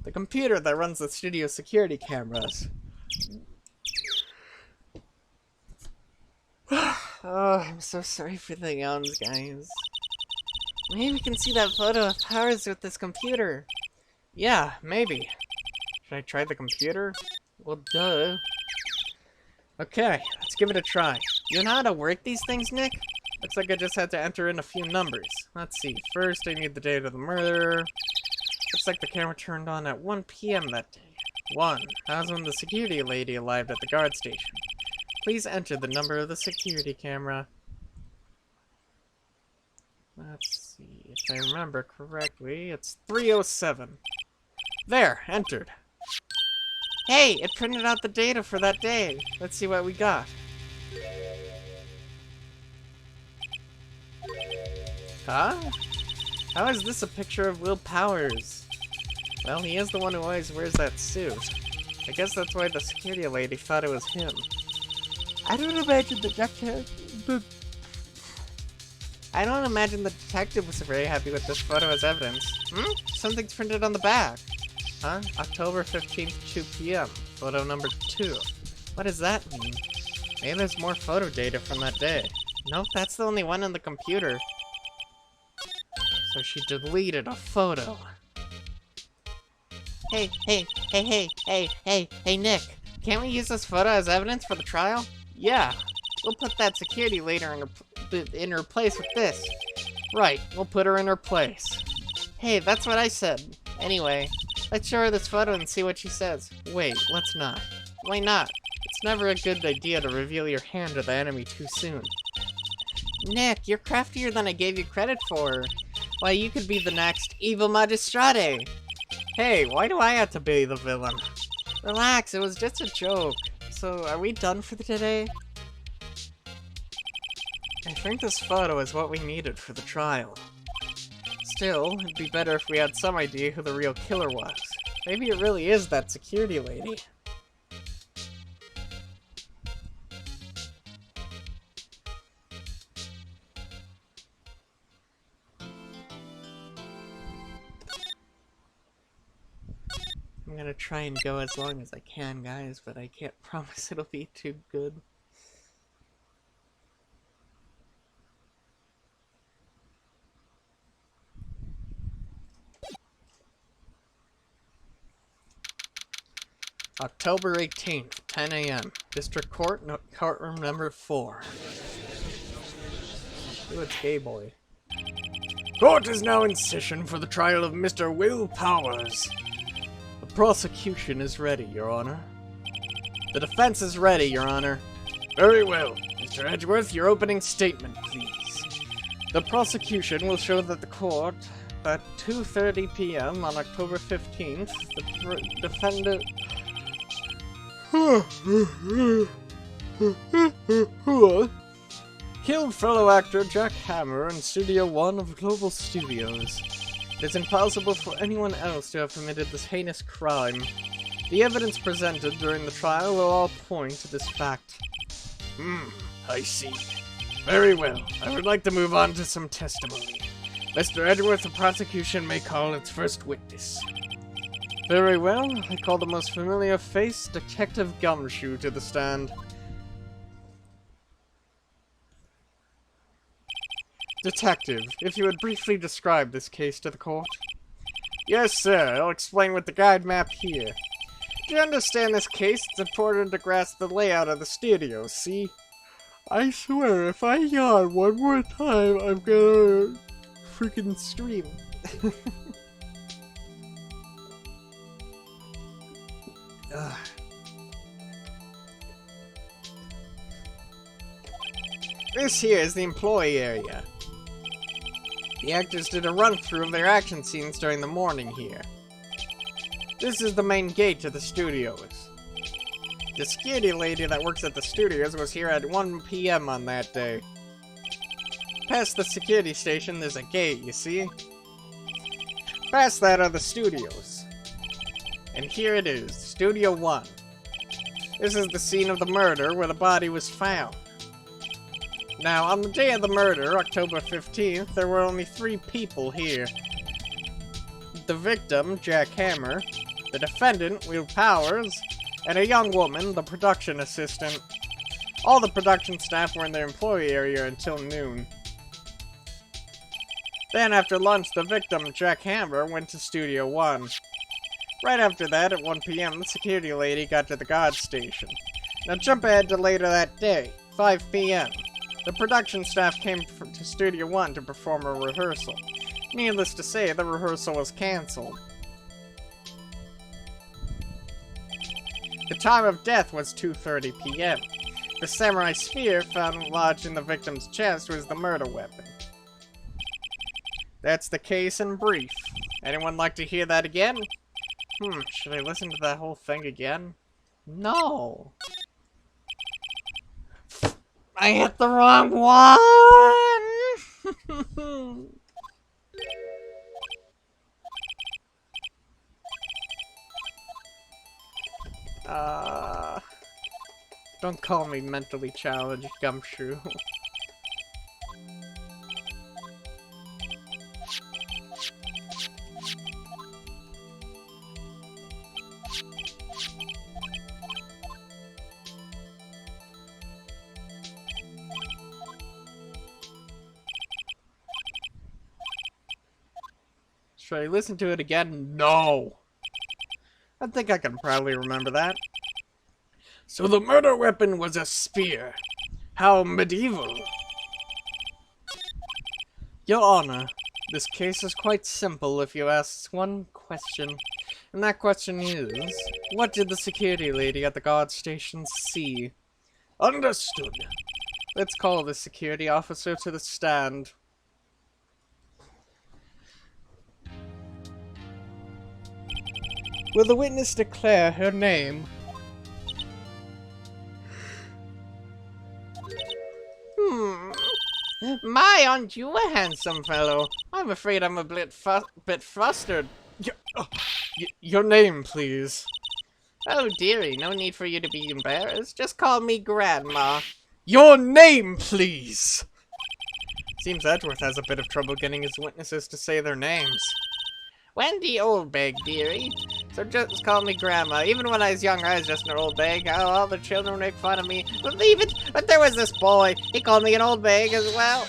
The computer that runs the studio security cameras. Oh, I'm so sorry for the yawns, guys. Maybe we can see that photo of Powers with this computer. Yeah, maybe. Should I try the computer? Well, duh. Okay, let's give it a try. You know how to work these things, Nick? Looks like I just had to enter in a few numbers. Let's see. First, I need the date of the murder. Looks like the camera turned on at 1 p.m. that day. 1. That was when the security lady arrived at the guard station. Please enter the number of the security camera. Let's see. If I remember correctly, it's 307. There, entered. Hey, it printed out the data for that day. Let's see what we got. Huh? How is this a picture of Will Powers? Well, he is the one who always wears that suit. I guess that's why the security lady thought it was him. I don't imagine the detective was very happy with this photo as evidence. Something's printed on the back. Huh? October 15th, 2 p.m. Photo number 2. What does that mean? Maybe there's more photo data from that day. Nope, that's the only one on the computer. So she deleted a photo. Hey, Nick. Can't we use this photo as evidence for the trial? Yeah. We'll put that security later in her place with this. Right, we'll put her in her place. Hey, that's what I said. Anyway, let's show her this photo and see what she says. Wait, let's not. Why not? It's never a good idea to reveal your hand to the enemy too soon. Nick, you're craftier than I gave you credit for. Why, you could be the next evil magistrate. Hey, why do I have to be the villain? Relax, it was just a joke. So, are we done for today? I think this photo is what we needed for the trial. Still, it'd be better if we had some idea who the real killer was. Maybe it really is that security lady. I'm gonna try and go as long as I can, guys, but I can't promise it'll be too good. October 18th, 10 a.m. District Court, courtroom number 4. Ooh, it's Gay Boy. Court is now in session for the trial of Mr. Will Powers. The prosecution is ready, Your Honor. The defense is ready, Your Honor. Very well. Mr. Edgeworth, your opening statement, please. The prosecution will show that the court At 2:30 p.m. on October 15th, the defendant killed fellow actor Jack Hammer in Studio One of Global Studios. It is impossible for anyone else to have committed this heinous crime. The evidence presented during the trial will all point to this fact. I see. Very well. I would like to move on to some testimony. Mr. Edgeworth, the prosecution may call its first witness. Very well. I call the most familiar face, Detective Gumshoe, to the stand. Detective, if you would briefly describe this case to the court. Yes, sir. I'll explain with the guide map here. Do you understand this case? It's important to grasp the layout of the studio, see? I swear, if I yawn one more time, I'm gonna freaking stream. This here is the employee area. The actors did a run-through of their action scenes during the morning here. This is the main gate to the studios. The security lady that works at the studios was here at 1 p.m. on that day. Past the security station, there's a gate, you see? Past that are the studios. And here it is, Studio 1. This is the scene of the murder where the body was found. Now, on the day of the murder, October 15th, there were only 3 people here. The victim, Jack Hammer, the defendant, Will Powers, and a young woman, the production assistant. All the production staff were in their employee area until noon. Then, after lunch, the victim, Jack Hammer, went to Studio 1. Right after that, at 1 p.m., the security lady got to the guard station. Now jump ahead to later that day, 5 p.m. The production staff came to Studio 1 to perform a rehearsal. Needless to say, the rehearsal was cancelled. The time of death was 2:30 p.m. The samurai spear found lodged in the victim's chest was the murder weapon. That's the case in brief. Anyone like to hear that again? Should I listen to that whole thing again? No! I hit the wrong one! Don't call me mentally challenged, Gumshoe. Should I listen to it again? No! I think I can probably remember that. So the murder weapon was a spear. How medieval. Your Honor, this case is quite simple if you ask one question. And that question is, what did the security lady at the guard station see? Understood. Let's call the security officer to the stand. Will the witness declare her name? My, aren't you a handsome fellow? I'm afraid I'm a bit flustered. Your name, please. Oh, dearie, no need for you to be embarrassed. Just call me Grandma. Your name, please! Seems Edgeworth has a bit of trouble getting his witnesses to say their names. Wendy Oldbag, dearie. So just call me Grandma. Even when I was younger, I was just an old bag. Oh, all the children make fun of me. Believe it, but there was this boy. He called me an old bag as well.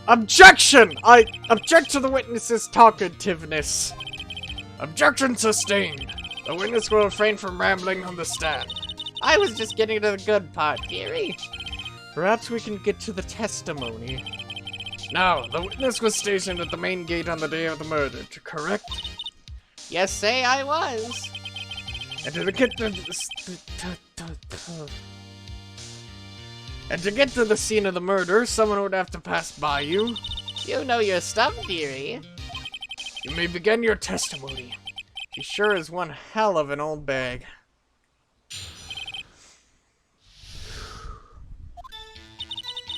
Objection! I object to the witness's talkativeness. Objection sustained. The witness will refrain from rambling on the stand. I was just getting to the good part, dearie. Perhaps we can get to the testimony. Now, the witness was stationed at the main gate on the day of the murder, correct? Yes, say I was. And to get to the scene of the murder, someone would have to pass by you. You know your stuff, dearie. You may begin your testimony. He sure is one hell of an old bag.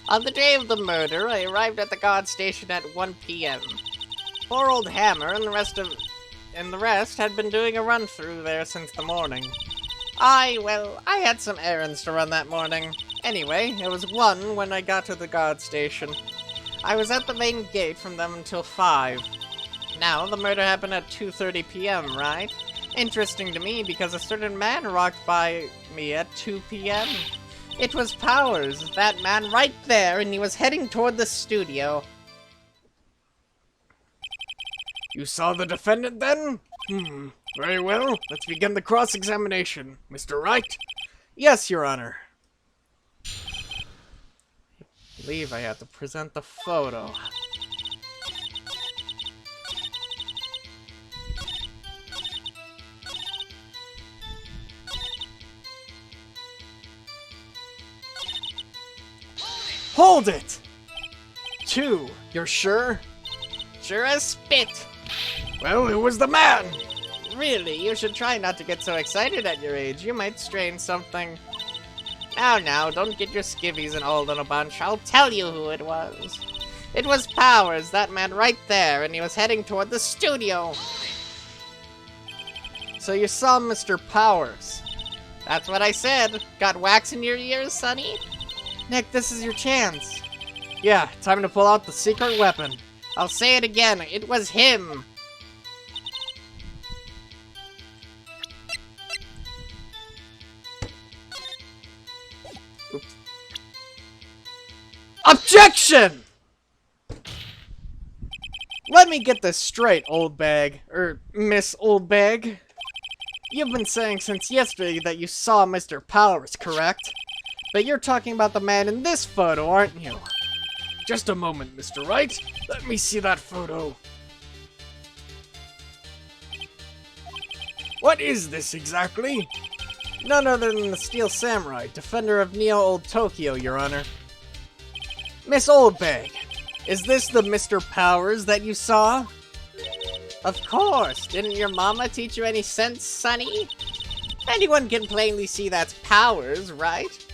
On the day of the murder, I arrived at the guard station at 1 p.m. Poor old Hammer and the rest had been doing a run through there since the morning. I had some errands to run that morning. Anyway, it was 1 when I got to the guard station. I was at the main gate from them until 5. Now, the murder happened at 2:30 p.m., right? Interesting to me because a certain man walked by me at 2 p.m. It was Powers, that man right there, and he was heading toward the studio. You saw the defendant then? Very well. Let's begin the cross-examination. Mr. Wright? Yes, Your Honor. I believe I have to present the photo. Hold it! 2, you're sure? Sure as spit. Well, who was the man? Really, you should try not to get so excited at your age. You might strain something. Now, don't get your skivvies and all in a bunch. I'll tell you who it was. It was Powers, that man right there, and he was heading toward the studio. So you saw Mr. Powers? That's what I said. Got wax in your ears, Sonny? Nick, this is your chance. Yeah, time to pull out the secret weapon. I'll say it again, it was him. Oops. Objection! Let me get this straight, old bag. Miss Old Bag. You've been saying since yesterday that you saw Mr. Powers, correct? But you're talking about the man in this photo, aren't you? Just a moment, Mr. Wright. Let me see that photo. What is this exactly? None other than the Steel Samurai, defender of Neo Old Tokyo, Your Honor. Miss Oldbag, is this the Mr. Powers that you saw? Of course. Didn't your mama teach you any sense, Sonny? Anyone can plainly see that's Powers, right?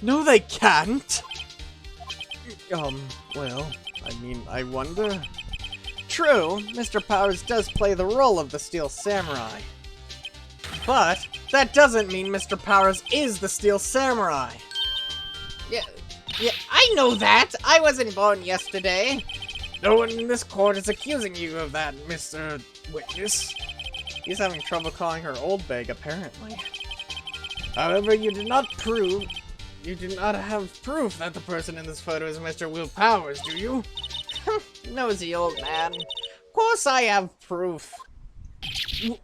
No, they can't. Well, I wonder. True, Mr. Powers does play the role of the Steel Samurai. But that doesn't mean Mr. Powers is the Steel Samurai. Yeah, I know that. I wasn't born yesterday. No one in this court is accusing you of that, Mr. Witness. He's having trouble calling her Old Bag, apparently. However, you do not have proof that the person in this photo is Mr. Will Powers, do you? Nosy old man. Of course I have proof.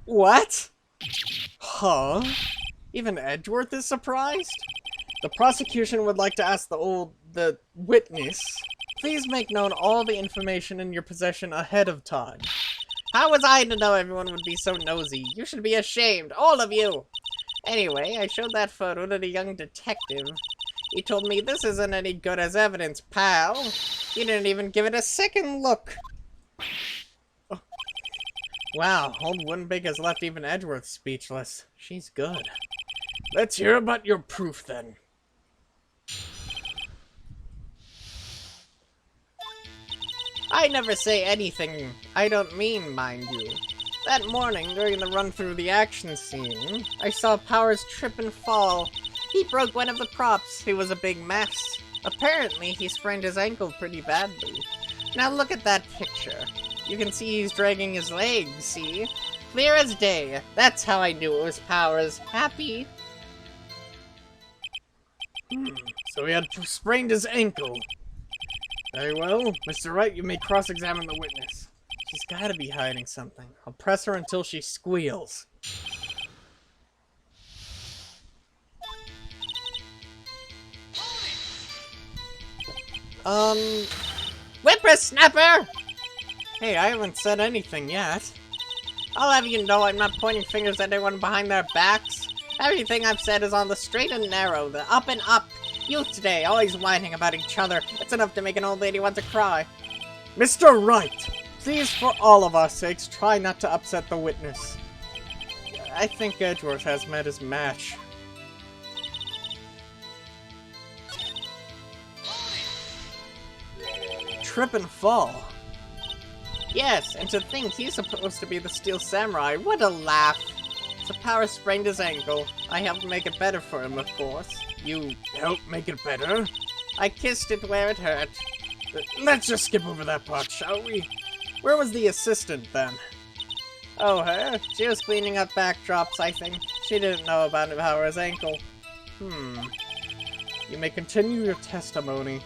What? Huh? Even Edgeworth is surprised? The prosecution would like to ask the witness, please make known all the information in your possession ahead of time. How was I to know everyone would be so nosy? You should be ashamed, all of you! Anyway, I showed that photo to the young detective. He told me this isn't any good as evidence, pal. He didn't even give it a second look. Oh. Wow, old Woodenbig has left even Edgeworth speechless. She's good. Let's hear about your proof, then. I never say anything I don't mean, mind you. That morning, during the run through the action scene, I saw Powers trip and fall. He broke one of the props. It was a big mess. Apparently, he sprained his ankle pretty badly. Now look at that picture. You can see he's dragging his legs, see? Clear as day. That's how I knew it was Powers. Happy? So he had sprained his ankle. Very well. Mr. Wright, you may cross-examine the witness. She's gotta be hiding something. I'll press her until she squeals. Whippersnapper! Hey, I haven't said anything yet. I'll have you know I'm not pointing fingers at anyone behind their backs. Everything I've said is on the straight and narrow, the up and up. Youth today, always whining about each other. It's enough to make an old lady want to cry. Mr. Wright, please, for all of our sakes, try not to upset the witness. I think Edgeworth has met his match. Trip and fall. Yes, and to think he's supposed to be the Steel Samurai. What a laugh. The power sprained his ankle. I helped make it better for him, of course. You helped make it better? I kissed it where it hurt. Let's just skip over that part, shall we? Where was the assistant, then? Oh, her? She was cleaning up backdrops, I think. She didn't know about Power's ankle. You may continue your testimony.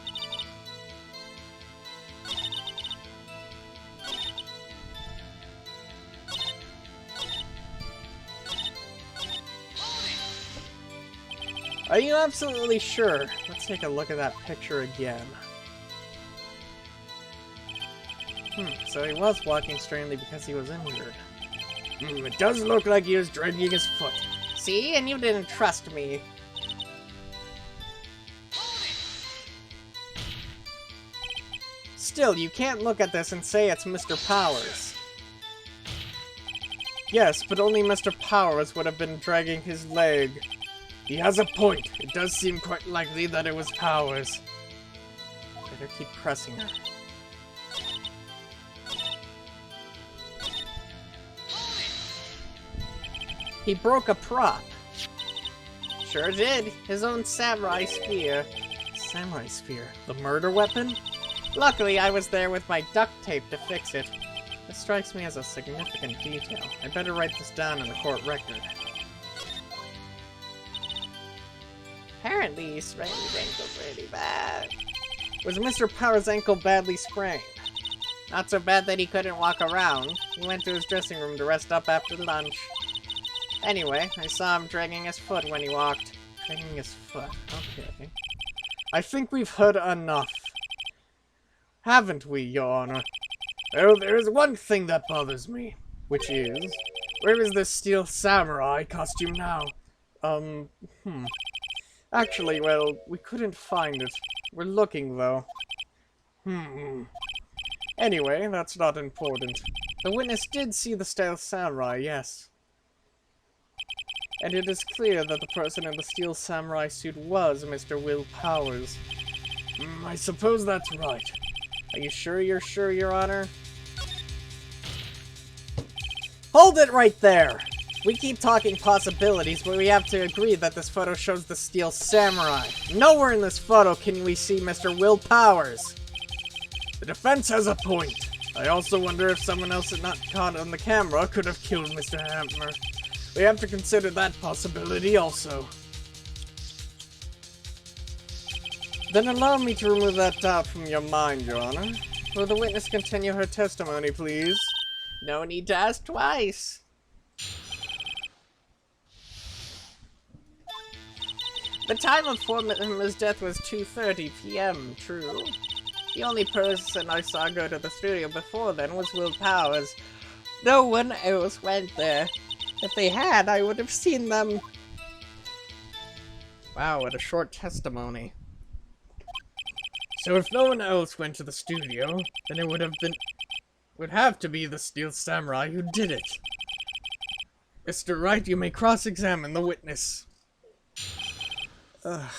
Are you absolutely sure? Let's take a look at that picture again. So he was walking strangely because he was injured. It does look like he was dragging his foot. See? And you didn't trust me. Still, you can't look at this and say it's Mr. Powers. Yes, but only Mr. Powers would have been dragging his leg. He has a point. It does seem quite likely that it was Powers. Better keep pressing her. He broke a prop. Sure did. His own samurai spear. Samurai spear? The murder weapon? Luckily, I was there with my duct tape to fix it. This strikes me as a significant detail. I better write this down in the court record. Apparently, he sprained his ankle pretty bad. Was Mr. Powers' ankle badly sprained? Not so bad that he couldn't walk around. He went to his dressing room to rest up after lunch. Anyway, I saw him dragging his foot when he walked. Dragging his foot, okay. I think we've heard enough. Haven't we, Your Honor? Oh, there is one thing that bothers me. Which is, where is this Steel Samurai costume now? Actually, well, we couldn't find it. We're looking, though. Anyway, that's not important. The witness did see the Steel Samurai, yes. And it is clear that the person in the Steel Samurai suit was Mr. Will Powers. I suppose that's right. Are you sure, Your Honor? Hold it right there! We keep talking possibilities, but we have to agree that this photo shows the Steel Samurai. Nowhere in this photo can we see Mr. Will Powers. The defense has a point. I also wonder if someone else not caught on the camera could have killed Mr. Hammer. We have to consider that possibility also. Then allow me to remove that doubt from your mind, Your Honor. Will the witness continue her testimony, please? No need to ask twice. The time of Forman's death was 2:30 p.m., true. The only person I saw go to the studio before then was Will Powers. No one else went there. If they had, I would have seen them. Wow, what a short testimony. So if no one else went to the studio, then it would have to be the Steel Samurai who did it. Mr. Wright, you may cross-examine the witness. Ugh.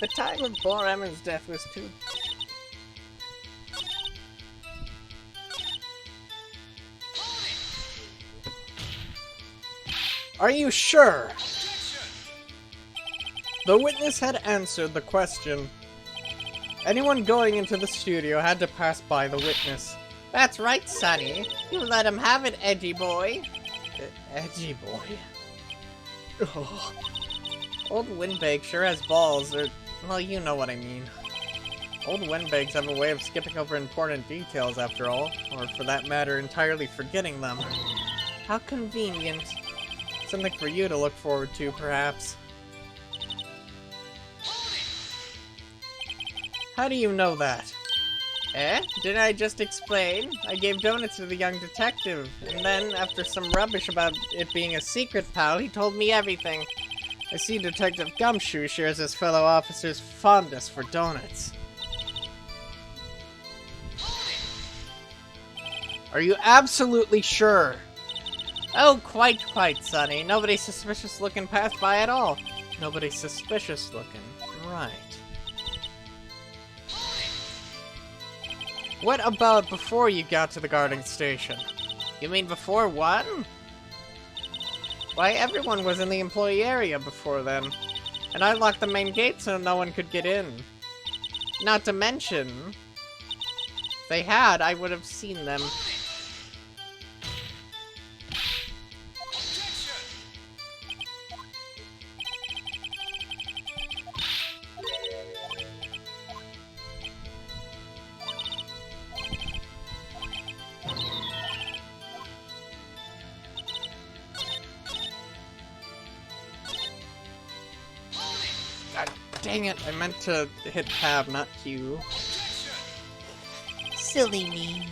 The time of Boar Emmons' death was too... Are you sure? The witness had answered the question. Anyone going into the studio had to pass by the witness. That's right, Sonny. You let him have it, edgy boy. Edgy boy? Oh. Old Windbag sure has balls, or... well, you know what I mean. Old Windbags have a way of skipping over important details, after all. Or, for that matter, entirely forgetting them. How convenient. Something for you to look forward to, perhaps. How do you know that? Eh? Didn't I just explain? I gave donuts to the young detective, and then, after some rubbish about it being a secret, pal, he told me everything. I see Detective Gumshoe shares his fellow officers' fondness for donuts. Are you absolutely sure? Oh, quite, Sonny. Nobody suspicious looking passed by at all. Nobody suspicious looking. Right. What about before you got to the guarding station? You mean before what? Why, everyone was in the employee area before then. And I locked the main gate so no one could get in. Not to mention, if they had, I would have seen them. God dang it, I meant to hit tab, not Q. Silly me.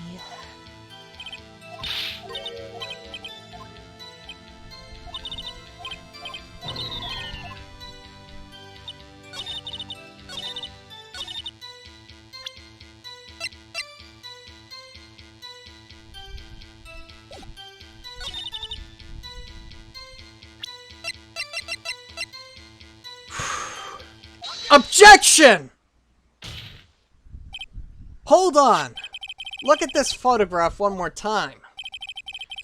Objection! Hold on! Look at this photograph one more time.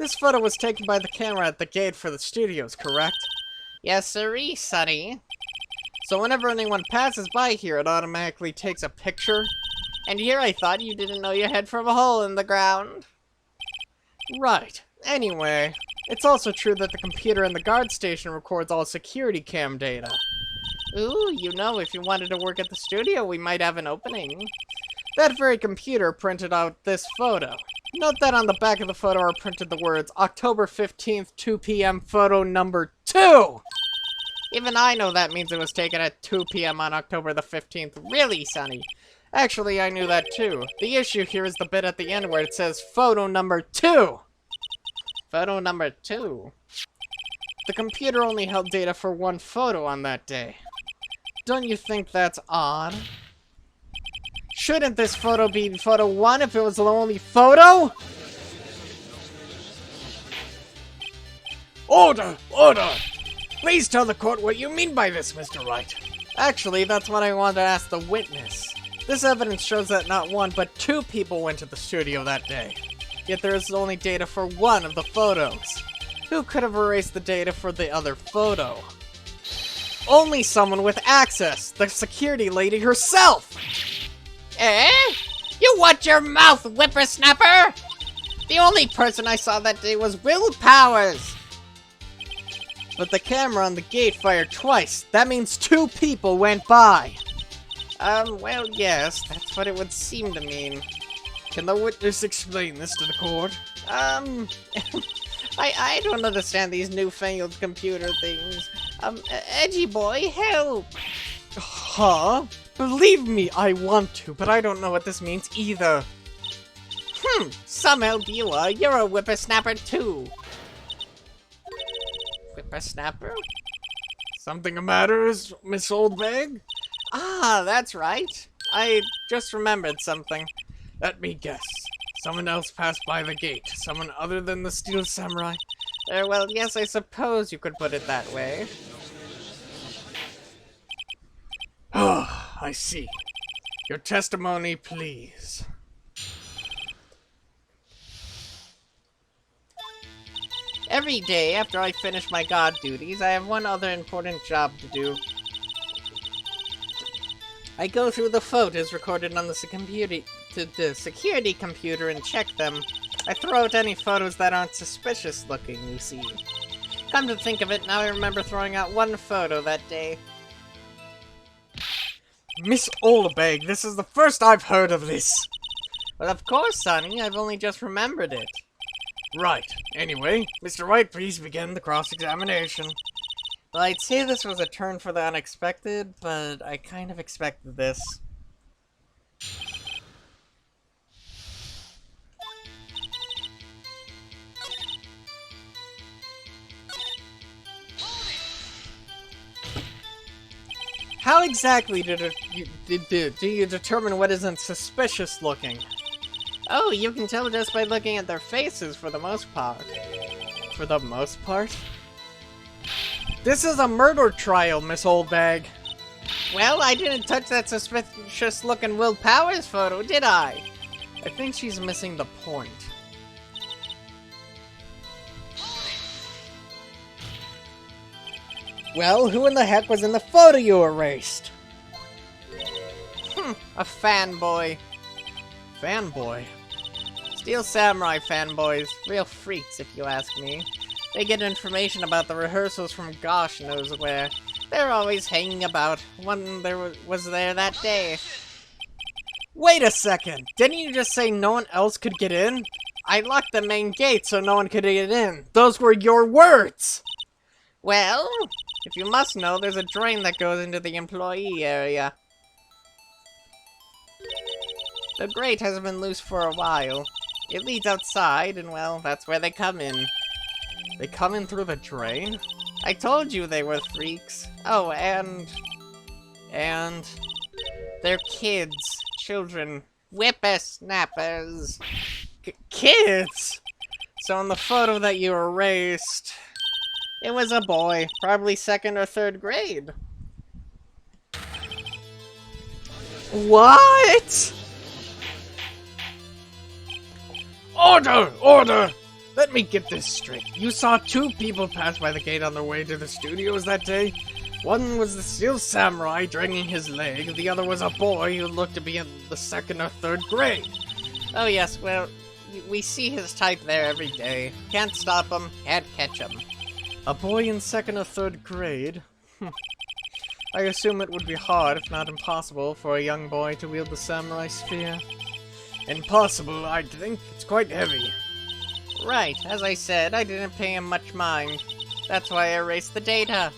This photo was taken by the camera at the gate for the studios, correct? Yes, sirree, Sonny. So whenever anyone passes by here, it automatically takes a picture? And here I thought you didn't know your head from a hole in the ground. Right. Anyway, it's also true that the computer in the guard station records all security cam data. Ooh, you know, if you wanted to work at the studio, we might have an opening. That very computer printed out this photo. Note that on the back of the photo are printed the words, October 15th, 2 p.m. photo number 2! Even I know that means it was taken at 2 p.m. on October the 15th. Really, Sonny? Actually, I knew that too. The issue here is the bit at the end where it says, photo number 2! Photo number 2? The computer only held data for one photo on that day. Don't you think that's odd? Shouldn't this photo be photo 1 if it was the only photo? Order! Order! Please tell the court what you mean by this, Mr. Wright. Actually, that's what I wanted to ask the witness. This evidence shows that not one, but 2 people went to the studio that day. Yet there is only data for one of the photos. Who could have erased the data for the other photo? Only someone with access! The security lady herself! Eh? You watch your mouth, whippersnapper! The only person I saw that day was Will Powers! But the camera on the gate fired twice. That means 2 people went by. Well, yes, that's what it would seem to mean. Can the witness explain this to the court? I don't understand these newfangled computer things. Edgy boy, help! Huh? Believe me, I want to, but I don't know what this means either. Some help you are. You're a whippersnapper too. Whippersnapper? Something the matter, Miss Oldbag? Ah, that's right. I just remembered something. Let me guess. Someone else passed by the gate. Someone other than the Steel Samurai? Well, yes, I suppose you could put it that way. Oh, I see. Your testimony, please. Every day after I finish my god duties, I have one other important job to do. I go through the photos recorded on the security computer and check them. I throw out any photos that aren't suspicious looking, you see. Come to think of it, now I remember throwing out one photo that day. Miss Oldbag, this is the first I've heard of this. Well, of course, Sonny. I've only just remembered it. Right. Anyway, Mr. Wright, please begin the cross-examination. Well, I'd say this was a turn for the unexpected, but I kind of expected this. How exactly do you determine what isn't suspicious looking? Oh, you can tell just by looking at their faces for the most part. For the most part? This is a murder trial, Miss Oldbag. Well, I didn't touch that suspicious-looking Will Powers photo, did I? I think she's missing the point. Well, who in the heck was in the photo you erased? A fanboy. Fanboy? Steel Samurai fanboys. Real freaks, if you ask me. They get information about the rehearsals from gosh knows where. They're always hanging about. One was there that day. Wait a second! Didn't you just say no one else could get in? I locked the main gate so no one could get in. Those were your words! Well, if you must know, there's a drain that goes into the employee area. The grate has been loose for a while. It leads outside, and well, that's where they come in. They come in through the drain? I told you they were freaks. Oh, and they're kids. Children. Whippersnappers. Kids? So in the photo that you erased, it was a boy, probably 2nd or 3rd grade. What? Order! Order! Let me get this straight. You saw 2 people pass by the gate on their way to the studios that day? One was the Steel Samurai dragging his leg, the other was a boy who looked to be in the 2nd or 3rd grade. Oh yes, well, we see his type there every day. Can't stop him, can't catch him. A boy in 2nd or 3rd grade? I assume it would be hard, if not impossible, for a young boy to wield the samurai spear. Impossible, I think. It's quite heavy. Right, as I said, I didn't pay him much mind. That's why I erased the data.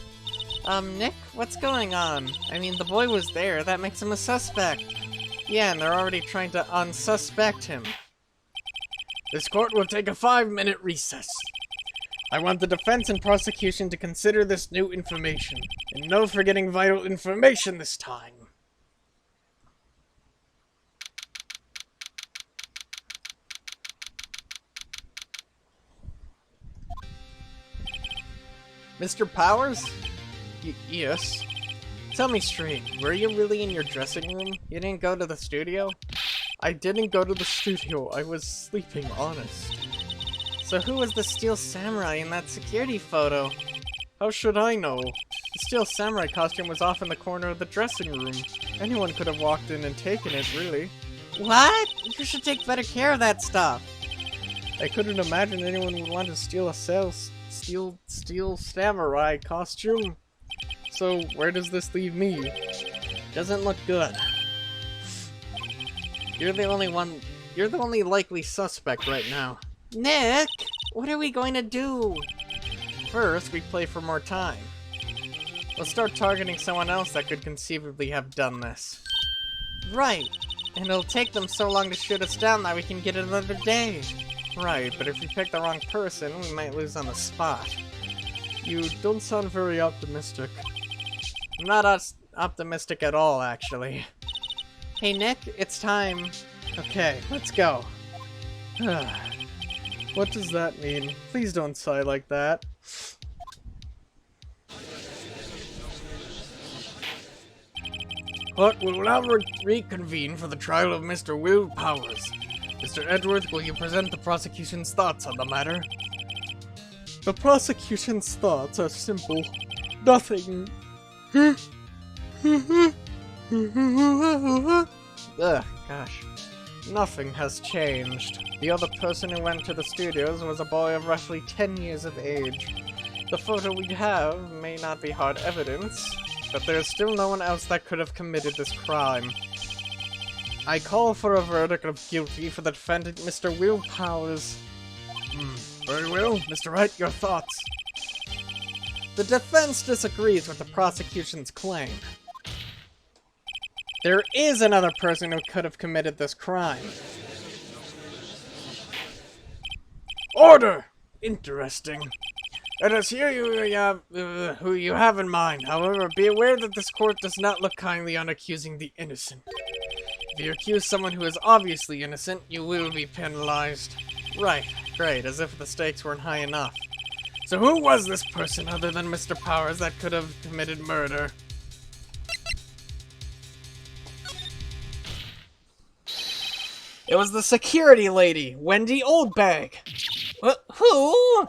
Nick, what's going on? I mean, the boy was there, that makes him a suspect. Yeah, and they're already trying to unsuspect him. This court will take a 5-minute recess. I want the defense and prosecution to consider this new information, and no forgetting vital information this time. Mr. Powers? Yes? Tell me straight, were you really in your dressing room? You didn't go to the studio? I didn't go to the studio, I was sleeping, honest. So who was the Steel Samurai in that security photo? How should I know? The Steel Samurai costume was off in the corner of the dressing room. Anyone could have walked in and taken it, really. What? You should take better care of that stuff. I couldn't imagine anyone would want to steal a Steel Samurai costume. So where does this leave me? Doesn't look good. You're the only likely suspect right now. Nick, what are we going to do? First, we play for more time. We'll start targeting someone else that could conceivably have done this. Right, and it'll take them so long to shoot us down that we can get another day. Right, but if we pick the wrong person, we might lose on the spot. You don't sound very optimistic. I'm not optimistic at all, actually. Hey Nick, it's time. Okay, let's go. What does that mean? Please don't sigh like that. Court will now reconvene for the trial of Mr. Will Powers. Mr. Edgeworth, will you present the prosecution's thoughts on the matter? The prosecution's thoughts are simple. Nothing. Ugh, gosh. Nothing has changed. The other person who went to the studios was a boy of roughly 10 years of age. The photo we have may not be hard evidence, but there is still no one else that could have committed this crime. I call for a verdict of guilty for the defendant, Mr. Will Powers. Very well. Mr. Wright, your thoughts? The defense disagrees with the prosecution's claim. There is another person who could have committed this crime. Order! Interesting. Let us hear who you have in mind. However, be aware that this court does not look kindly on accusing the innocent. If you accuse someone who is obviously innocent, you will be penalized. Right, great, as if the stakes weren't high enough. So who was this person other than Mr. Powers that could have committed murder? It was the security lady, Wendy Oldbag. Who?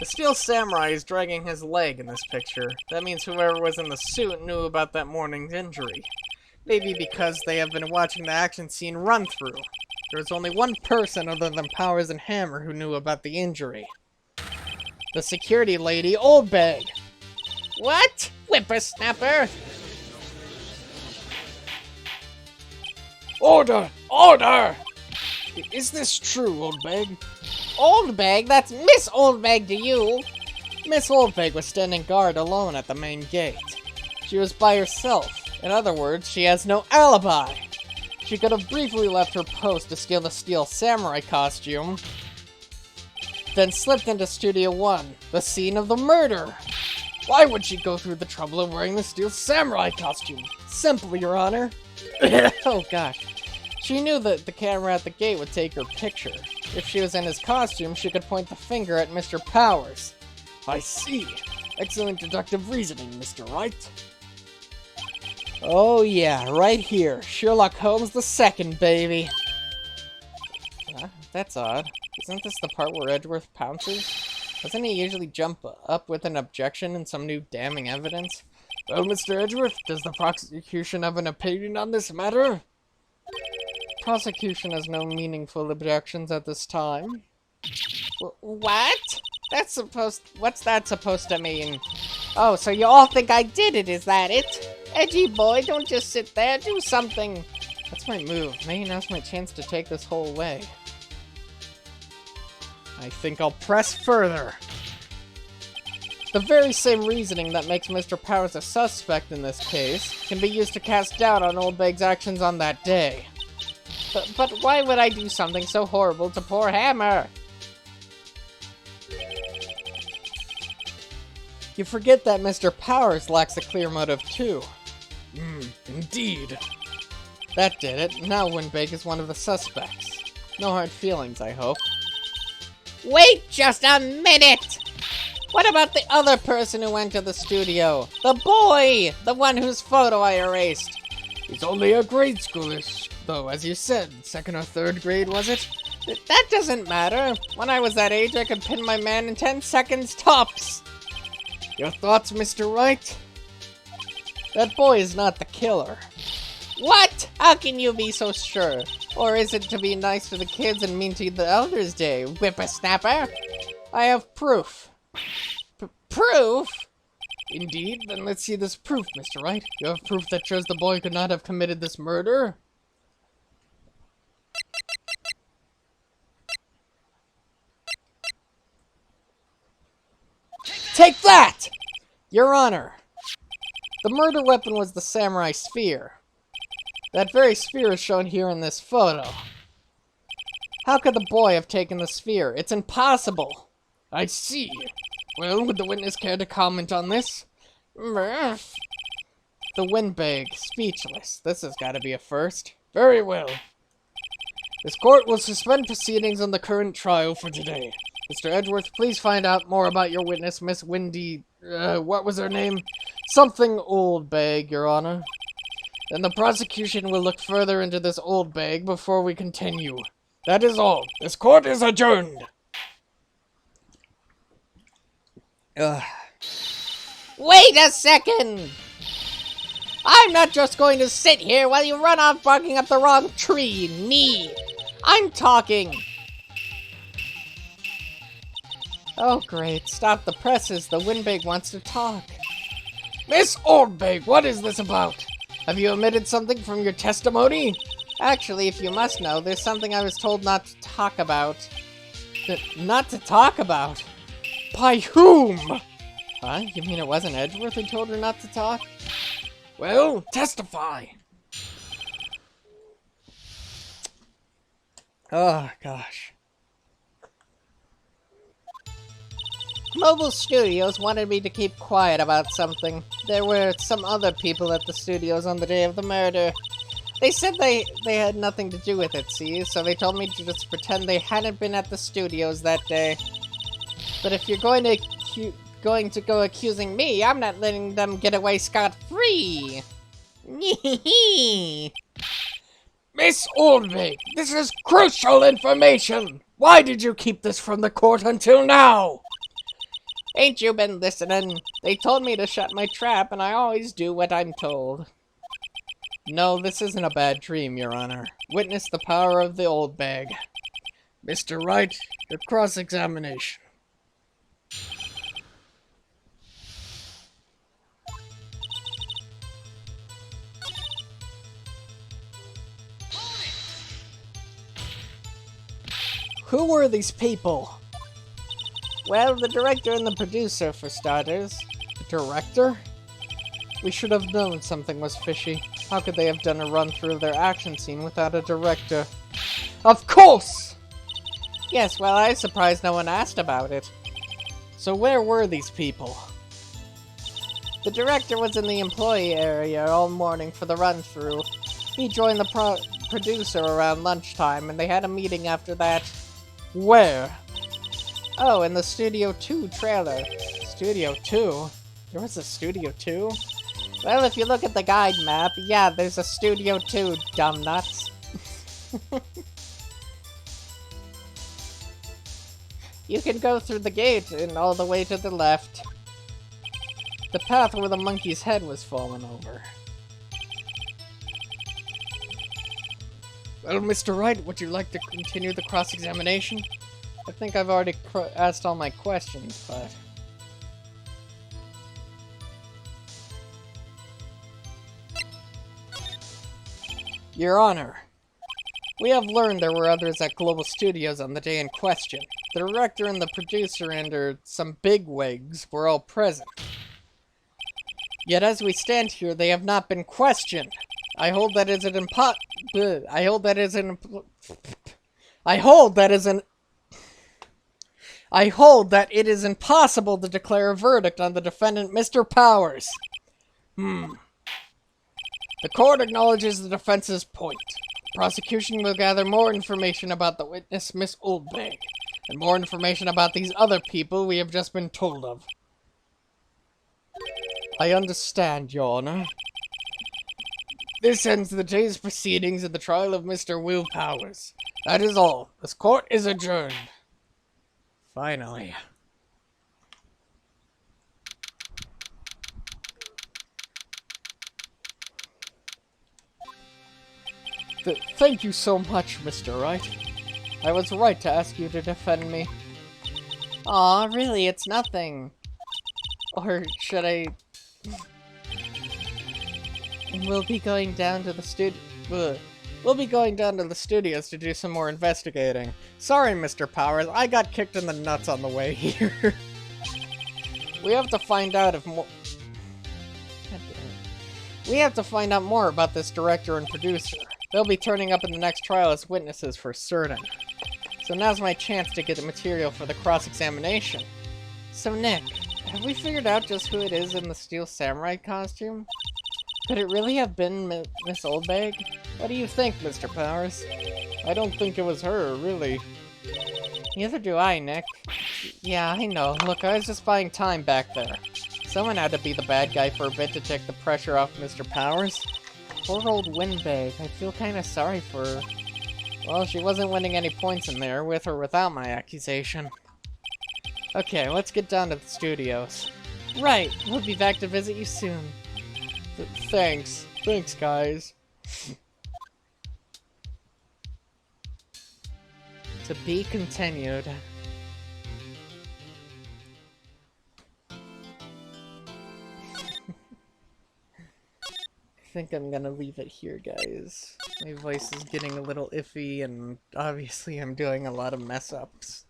The Steel Samurai is dragging his leg in this picture. That means whoever was in the suit knew about that morning's injury. Maybe because they have been watching the action scene run through. There was only one person other than Powers and Hammer who knew about the injury. The security lady, Oldbag. What? Whippersnapper! Order! Order! Is this true, Oldbag? Oldbag? That's Miss Oldbag to you! Miss Oldbag was standing guard alone at the main gate. She was by herself. In other words, she has no alibi. She could have briefly left her post to steal the Steel Samurai costume, then slipped into Studio 1, the scene of the murder. Why would she go through the trouble of wearing the Steel Samurai costume? Simple, Your Honor. Oh gosh. She knew that the camera at the gate would take her picture. If she was in his costume, she could point the finger at Mr. Powers. I see. Excellent deductive reasoning, Mr. Wright. Oh yeah, right here. Sherlock Holmes the second, baby. That's odd. Isn't this the part where Edgeworth pounces? Doesn't he usually jump up with an objection and some new damning evidence? Well, Mr. Edgeworth, does the prosecution have an opinion on this matter? Prosecution has no meaningful objections at this time. What? What's that supposed to mean? Oh, so you all think I did it, is that it? Edgy boy, don't just sit there, do something. That's my move. Maybe now's my chance to take this whole way. I think I'll press further. The very same reasoning that makes Mr. Powers a suspect in this case can be used to cast doubt on Oldbag's actions on that day. But why would I do something so horrible to poor Hammer? You forget that Mr. Powers lacks a clear motive too. Indeed. That did it. Now Windbag is one of the suspects. No hard feelings, I hope. Wait just a minute! What about the other person who went to the studio? The boy! The one whose photo I erased. He's only a grade schoolish, though, as you said. 2nd or 3rd grade, was it? That doesn't matter. When I was that age, I could pin my man in 10 seconds tops. Your thoughts, Mr. Wright? That boy is not the killer. What? How can you be so sure? Or is it to be nice to the kids and mean to the elders' day, whippersnapper? I have proof. Proof? Indeed? Then let's see this proof, Mr. Wright. You have proof that shows the boy could not have committed this murder? Take that! Your Honor. The murder weapon was the samurai spear. That very spear is shown here in this photo. How could the boy have taken the spear? It's impossible. I see. Well, would the witness care to comment on this? The Windbag, speechless. This has got to be a first. Very well. This court will suspend proceedings on the current trial for today. Mr. Edgeworth, please find out more about your witness, Miss Windy... what was her name? Something Oldbag, Your Honor. Then the prosecution will look further into this Oldbag before we continue. That is all. This court is adjourned. Wait a second! I'm not just going to sit here while you run off barking up the wrong tree. Me. I'm talking. Oh, great. Stop the presses. The Windbag wants to talk. Miss Oldbag, what is this about? Have you omitted something from your testimony? Actually, if you must know, there's something I was told not to talk about. Not to talk about? By whom? Huh? You mean it wasn't Edgeworth who told her not to talk? Well, testify. Oh, gosh. Global Studios wanted me to keep quiet about something. There were some other people at the studios on the day of the murder. They said they had nothing to do with it, see? So they told me to just pretend they hadn't been at the studios that day. But if you're going to go accusing me, I'm not letting them get away scot-free. Miss Oldvig, this is crucial information! Why did you keep this from the court until now? Ain't you been listening? They told me to shut my trap, and I always do what I'm told. No, this isn't a bad dream, Your Honor. Witness the power of the old bag. Mr. Wright, your cross-examination. Who were these people? Well, the director and the producer, for starters. The director? We should have known something was fishy. How could they have done a run-through of their action scene without a director? Of course! Yes, well, I was surprised no one asked about it. So where were these people? The director was in the employee area all morning for the run-through. He joined the producer around lunchtime, and they had a meeting after that. Where? Oh, in the Studio 2 trailer. Studio 2? There was a Studio 2? Well, if you look at the guide map, yeah, there's a Studio 2, dumb nuts. You can go through the gate and all the way to the left. The path where the monkey's head was fallen over. Well, Mr. Wright, would you like to continue the cross-examination? I think I've already asked all my questions, but... Your Honor, we have learned there were others at Global Studios on the day in question. The director and the producer and some bigwigs were all present. Yet as we stand here, they have not been questioned. I hold that is an I hold that is an I hold that it is impossible to declare a verdict on the defendant, Mr. Powers. The court acknowledges the defense's point. The prosecution will gather more information about the witness, Miss Oldbag, and more information about these other people we have just been told of. I understand, Your Honor. This ends the day's proceedings in the trial of Mr. Will Powers. That is all. This court is adjourned. Finally. Thank you so much, Mr. Wright. I was right to ask you to defend me. Aw, really, it's nothing. Or should I... We'll be going down to the studios to do some more investigating. Sorry, Mr. Powers, I got kicked in the nuts on the way here. We have to find out if more... We have to find out more about this director and producer. They'll be turning up in the next trial as witnesses for certain. So now's my chance to get the material for the cross-examination. So Nick, have we figured out just who it is in the Steel Samurai costume? Could it really have been Miss Oldbag? What do you think, Mr. Powers? I don't think it was her, really. Neither do I, Nick. Yeah, I know. Look, I was just buying time back there. Someone had to be the bad guy for a bit to take the pressure off Mr. Powers. Poor old Windbag. I feel kinda sorry for her. Well, she wasn't winning any points in there, with or without my accusation. Okay, let's get down to the studios. Right, we'll be back to visit you soon. Thanks. Thanks, guys. To be continued. I think I'm gonna leave it here, guys. My voice is getting a little iffy, and obviously I'm doing a lot of mess-ups.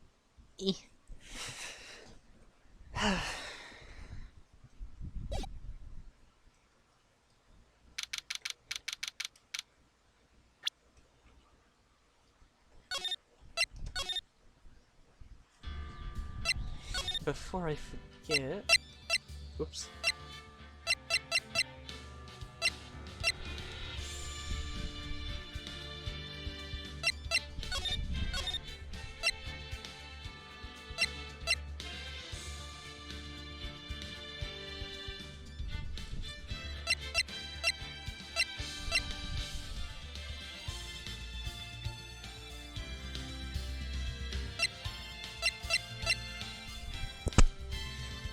before I forget... Oops.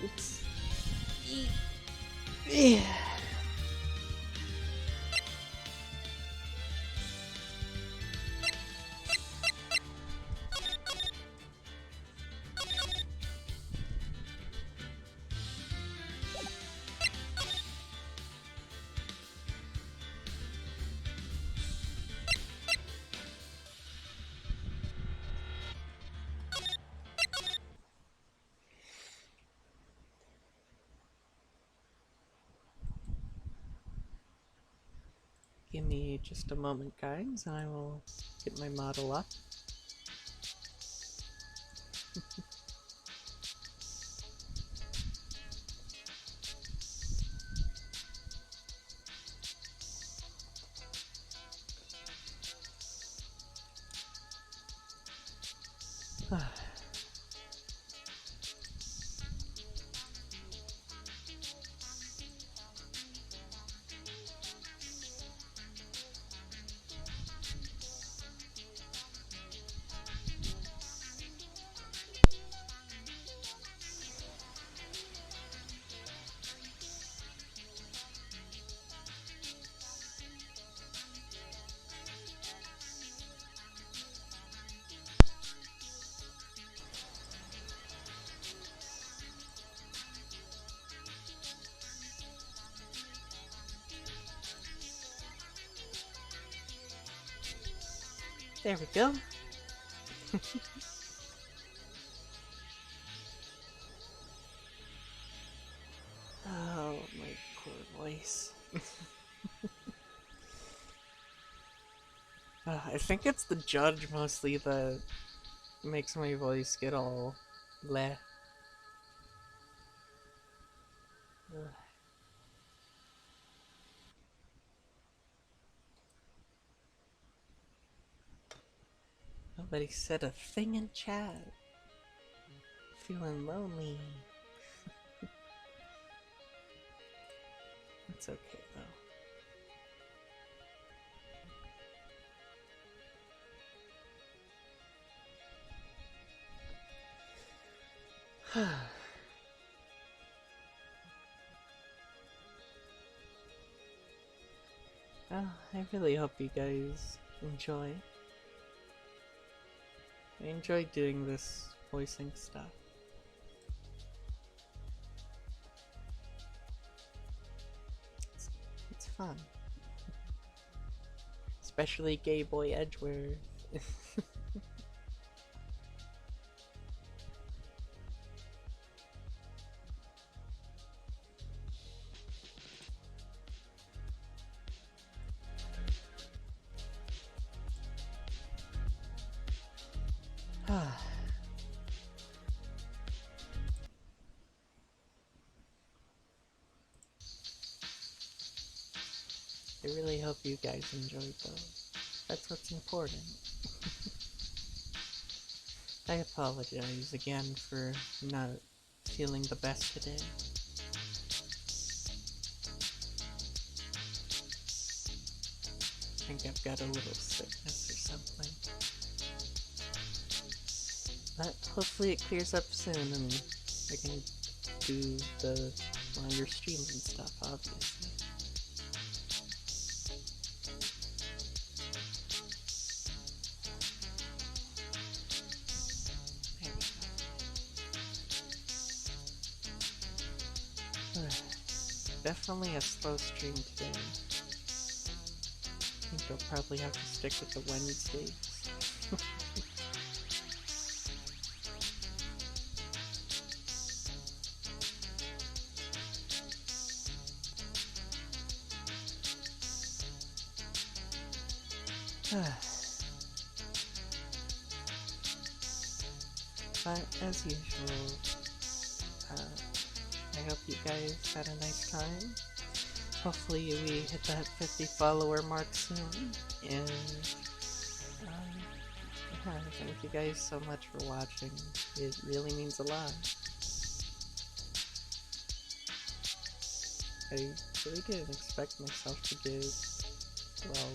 Oops. Yeah. Give me just a moment, guys, and I will get my model up. There we go. Oh, my poor voice. I think it's the judge mostly that makes my voice get all bleh. Ugh. Nobody said a thing in chat. Feeling lonely. It's okay though. Well, I really hope you guys enjoy. I enjoy doing this voicing stuff. It's fun. Especially gay boy edgeware. I really hope you guys enjoyed though. That's what's important. I apologize again for not feeling the best today. I think I've got a little sickness or something. But hopefully it clears up soon and I can do the longer streams and stuff, obviously. There we go. Definitely a slow stream today. I think I'll probably have to stick with the Wednesdays. But as usual, I hope you guys had a nice time. Hopefully we hit that 50 follower mark soon. And yeah, thank you guys so much for watching. It really means a lot. I really didn't expect myself to get, well,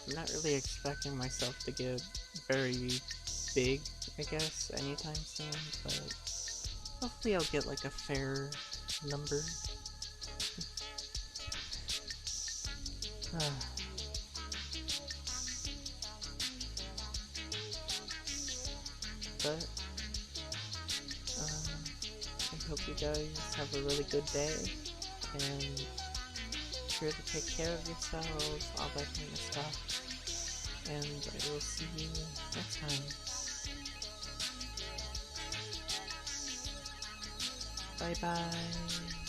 I'm not really expecting myself to get very big, I guess, anytime soon, but hopefully I'll get like a fair number. But I hope you guys have a really good day, and be sure to take care of yourselves, all that kind of stuff, and I will see you next time. Bye bye.